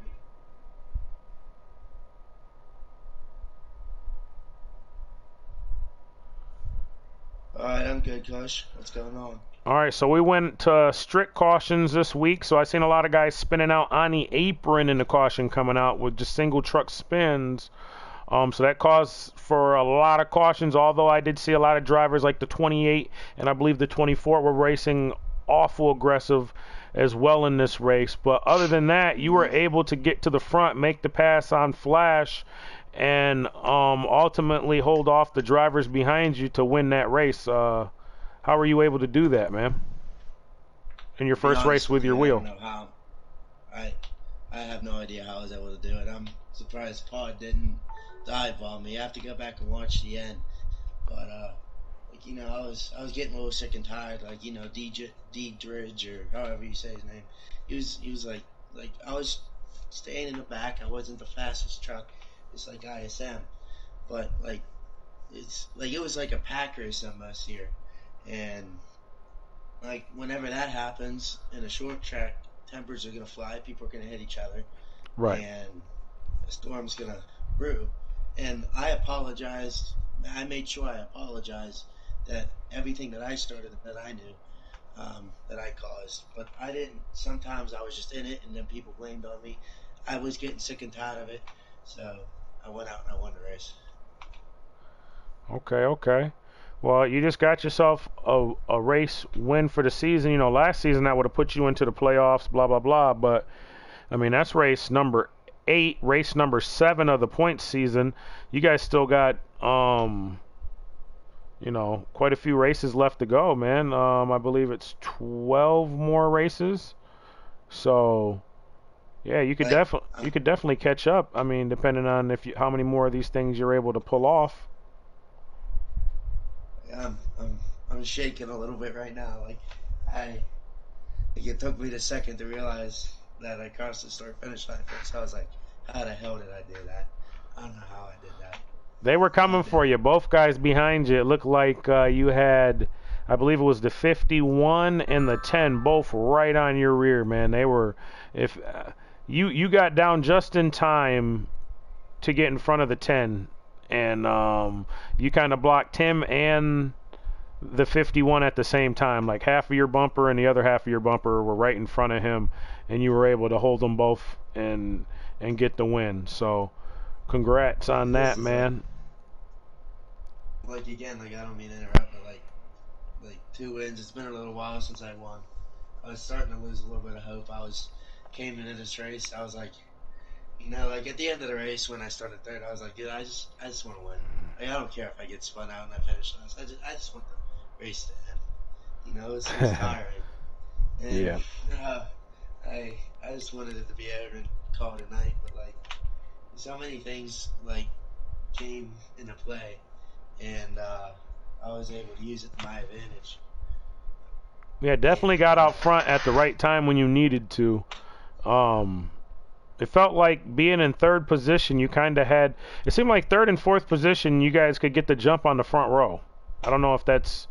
Alright, I'm good, Kush. What's going on? All right, so we went to strict cautions this week. So I seen a lot of guys spinning out on the apron in the caution coming out with just single truck spins. So that caused for a lot of cautions, although I did see a lot of drivers like the 28 and I believe the 24 were racing awful aggressive as well in this race. But other than that, you were able to get to the front, make the pass on Flash, and ultimately hold off the drivers behind you to win that race. How were you able to do that, man? In your first race with your wheel? I don't know how. I have no idea how I was able to do it. I'm surprised Pod didn't dive on me. I have to go back and watch the end. But like, you know, I was getting a little sick and tired. Like, you know, D Dridge or however you say his name. He was like I was staying in the back. I wasn't the fastest truck. It's like ISM, but like it's like it was like a pack race almost here, and like whenever that happens in a short track, tempers are gonna fly. People are gonna hit each other, Right. and a storm's gonna brew. And I apologized. I made sure I apologized that everything that I started that I knew that I caused, but I didn't. Sometimes I was just in it, and then people blamed on me. I was getting sick and tired of it, so I went out and I won the race. Okay, okay. Well, you just got yourself a race win for the season. You know, last season that would have put you into the playoffs, blah, blah, blah. But, I mean, that's race number 8, race number 7 of the points season. You guys still got, you know, quite a few races left to go, man. I believe it's 12 more races. So, yeah, you could definitely catch up. I mean, depending on how many more of these things you're able to pull off. I'm shaking a little bit right now. It took me a second to realize that I crossed the start finish line first. I was like, how the hell did I do that? I don't know how I did that. They were coming for you. Both guys behind you. It looked like you had, I believe it was the 51 and the 10, both right on your rear, man. They were, if you got down just in time to get in front of the 10, and you kind of blocked him and the 51 at the same time. Like half of your bumper and the other half of your bumper were right in front of him, and you were able to hold them both and get the win. So, congrats on that, man. Like again, like I don't mean to interrupt, but like 2 wins. It's been a little while since I won. I was starting to lose a little bit of hope. Came into this race. I was like, you know, like at the end of the race when I started third, I was like, dude, I just want to win. Like, I don't care if I get spun out and I finish last. I just want the race to end. You know, it's tiring. And, Yeah. I just wanted it to be over and call it a night, but like so many things like came into play, and I was able to use it to my advantage. Yeah, definitely got out front at the right time when you needed to. It felt like being in third position, you kind of had, it seemed like third and fourth position, you guys could get the jump on the front row. I don't know if that's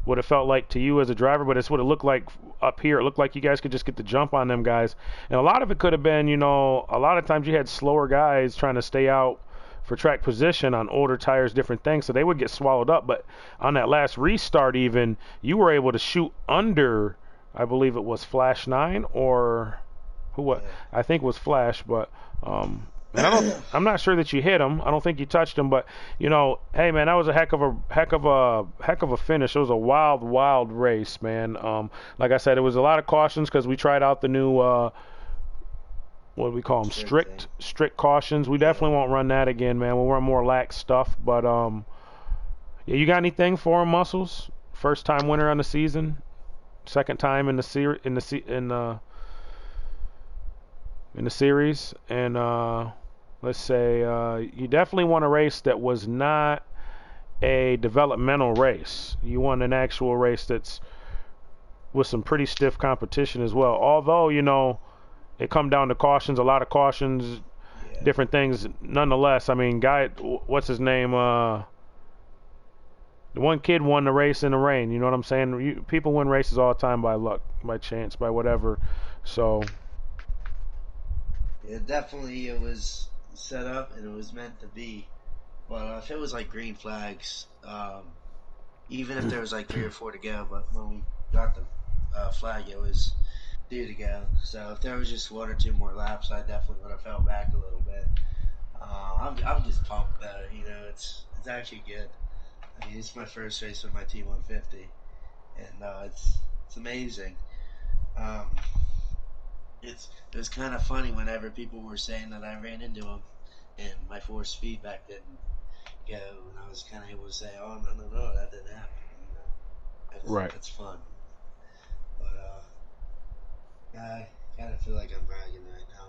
what it felt like to you as a driver, but it's what it looked like up here. It looked like you guys could just get the jump on them guys. And a lot of it could have been, you know, a lot of times you had slower guys trying to stay out for track position on older tires, different things, so they would get swallowed up. But on that last restart even, you were able to shoot under, I believe it was Flash 9 or who what? I think it was Flash, but and I'm not sure that you hit him. I don't think you touched him, but you know, hey man, that was a heck of a finish. It was a wild race, man. Like I said, it was a lot of cautions because we tried out the new what do we call them? Strict cautions. We definitely won't run that again, man. We'll run more lax stuff. But yeah, you got anything for him, Muscles? First time winner on the season, second time in the series, and let's say you definitely won a race that was not a developmental race. You won an actual race that's with some pretty stiff competition as well. Although, you know, it come down to cautions, a lot of cautions, different things. Nonetheless, I mean, what's his name? The one kid won the race in the rain. You know what I'm saying? People win races all the time by luck, by chance, by whatever. So. Yeah, definitely it was set up and it was meant to be. But if it was like green flags, even if there was like 3 or 4 to go, but when we got the flag, it was due to go. So if there was just 1 or 2 more laps, I definitely would have fell back a little bit. I'm just pumped about it. You know, it's actually good. I mean, it's my first race with my T150, and it's amazing. It was kind of funny whenever people were saying that I ran into him and my force feedback didn't go, and I was kind of able to say, "Oh no, that didn't happen." You know, that's fun. But I kind of feel like I'm bragging right now.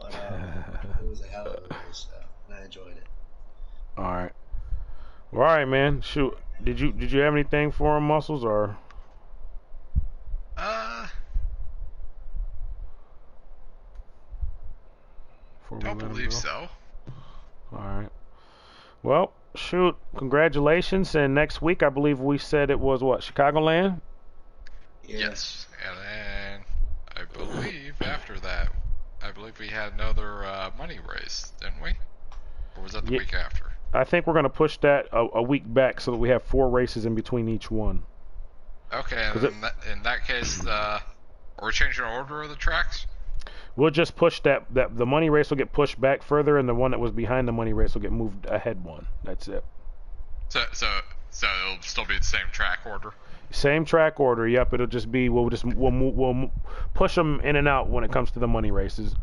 I don't know, but it was a hell of a race, though, and I enjoyed it. All right. Well, all right, man. Shoot, did you have anything for him, Muscles, or? Don't believe so. All right. Well, shoot, congratulations. And next week, I believe we said it was what, Chicagoland? Yeah. Yes. And then I believe after that, believe we had another money race, didn't we? Or was that the week after? I think we're going to push that a week back so that we have 4 races in between each one. Okay, and in that case, are we changing the order of the tracks? We'll just push that the money race will get pushed back further, and the one that was behind the money race will get moved ahead one. That's it. So it'll still be the same track order. Same track order. Yep. It'll just be we'll push them in and out when it comes to the money races.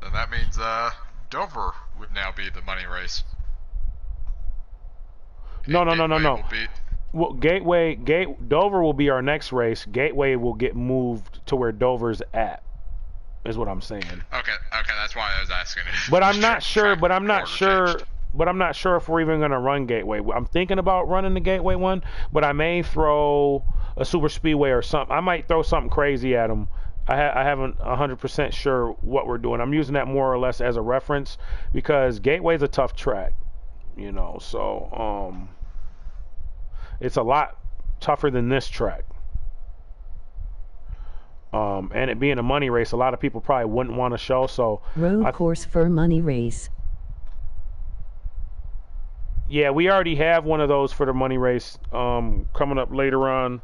Then that means Dover would now be the money race. No. Well, Dover will be our next race. Gateway will get moved to where Dover's at, is what I'm saying. Okay, that's why I was asking. But I'm not sure if we're even gonna run Gateway. I'm thinking about running the Gateway one, but I may throw a super speedway or something. I might throw something crazy at them. I haven't 100% sure what we're doing. I'm using that more or less as a reference because Gateway's a tough track, so it's a lot tougher than this track. And it being a money race, a lot of people probably wouldn't want to show. So road course for money race. Yeah, we already have one of those for the money race coming up later on.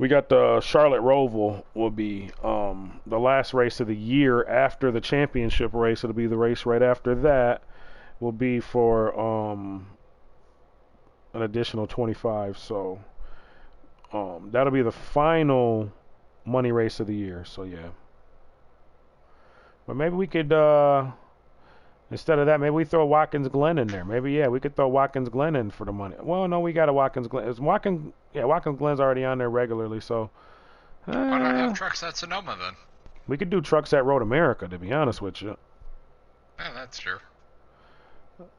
We got the Charlotte Roval will be the last race of the year after the championship race. It'll be the race right after that. Will be for an additional 25. So that'll be the final money race of the year. So yeah. But maybe we could instead of that, maybe we throw Watkins Glen in there. Maybe we could throw Watkins Glen in for the money. Well, no, we got a Watkins Glen. Watkins Glen's already on there regularly, so why not have trucks at Sonoma then? We could do trucks at Road America, to be honest with you. Yeah, that's true.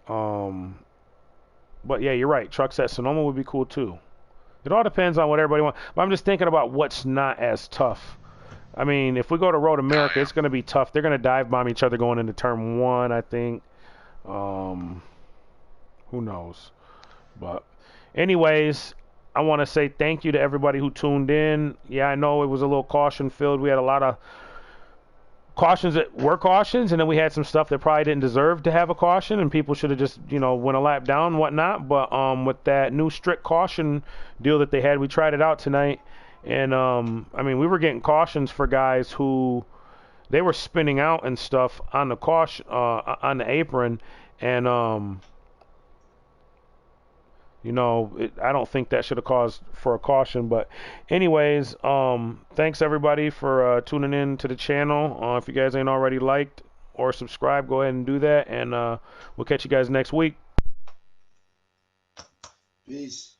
But yeah, you're right. Trucks at Sonoma would be cool too. It all depends on what everybody wants. But I'm just thinking about what's not as tough. I mean, if we go to Road America, it's going to be tough. They're going to dive bomb each other going into turn 1, I think. Who knows? But anyways, I want to say thank you to everybody who tuned in. Yeah, I know it was a little caution filled. We had a lot of cautions that were cautions, and then we had some stuff that probably didn't deserve to have a caution, and people should have just, went a lap down and whatnot. But with that new strict caution deal that they had, we tried it out tonight. And we were getting cautions for guys who they were spinning out and stuff on the caution on the apron, and I don't think that should have caused for a caution. But anyways, thanks everybody for tuning in to the channel. If you guys ain't already liked or subscribed, go ahead and do that, and we'll catch you guys next week. Peace.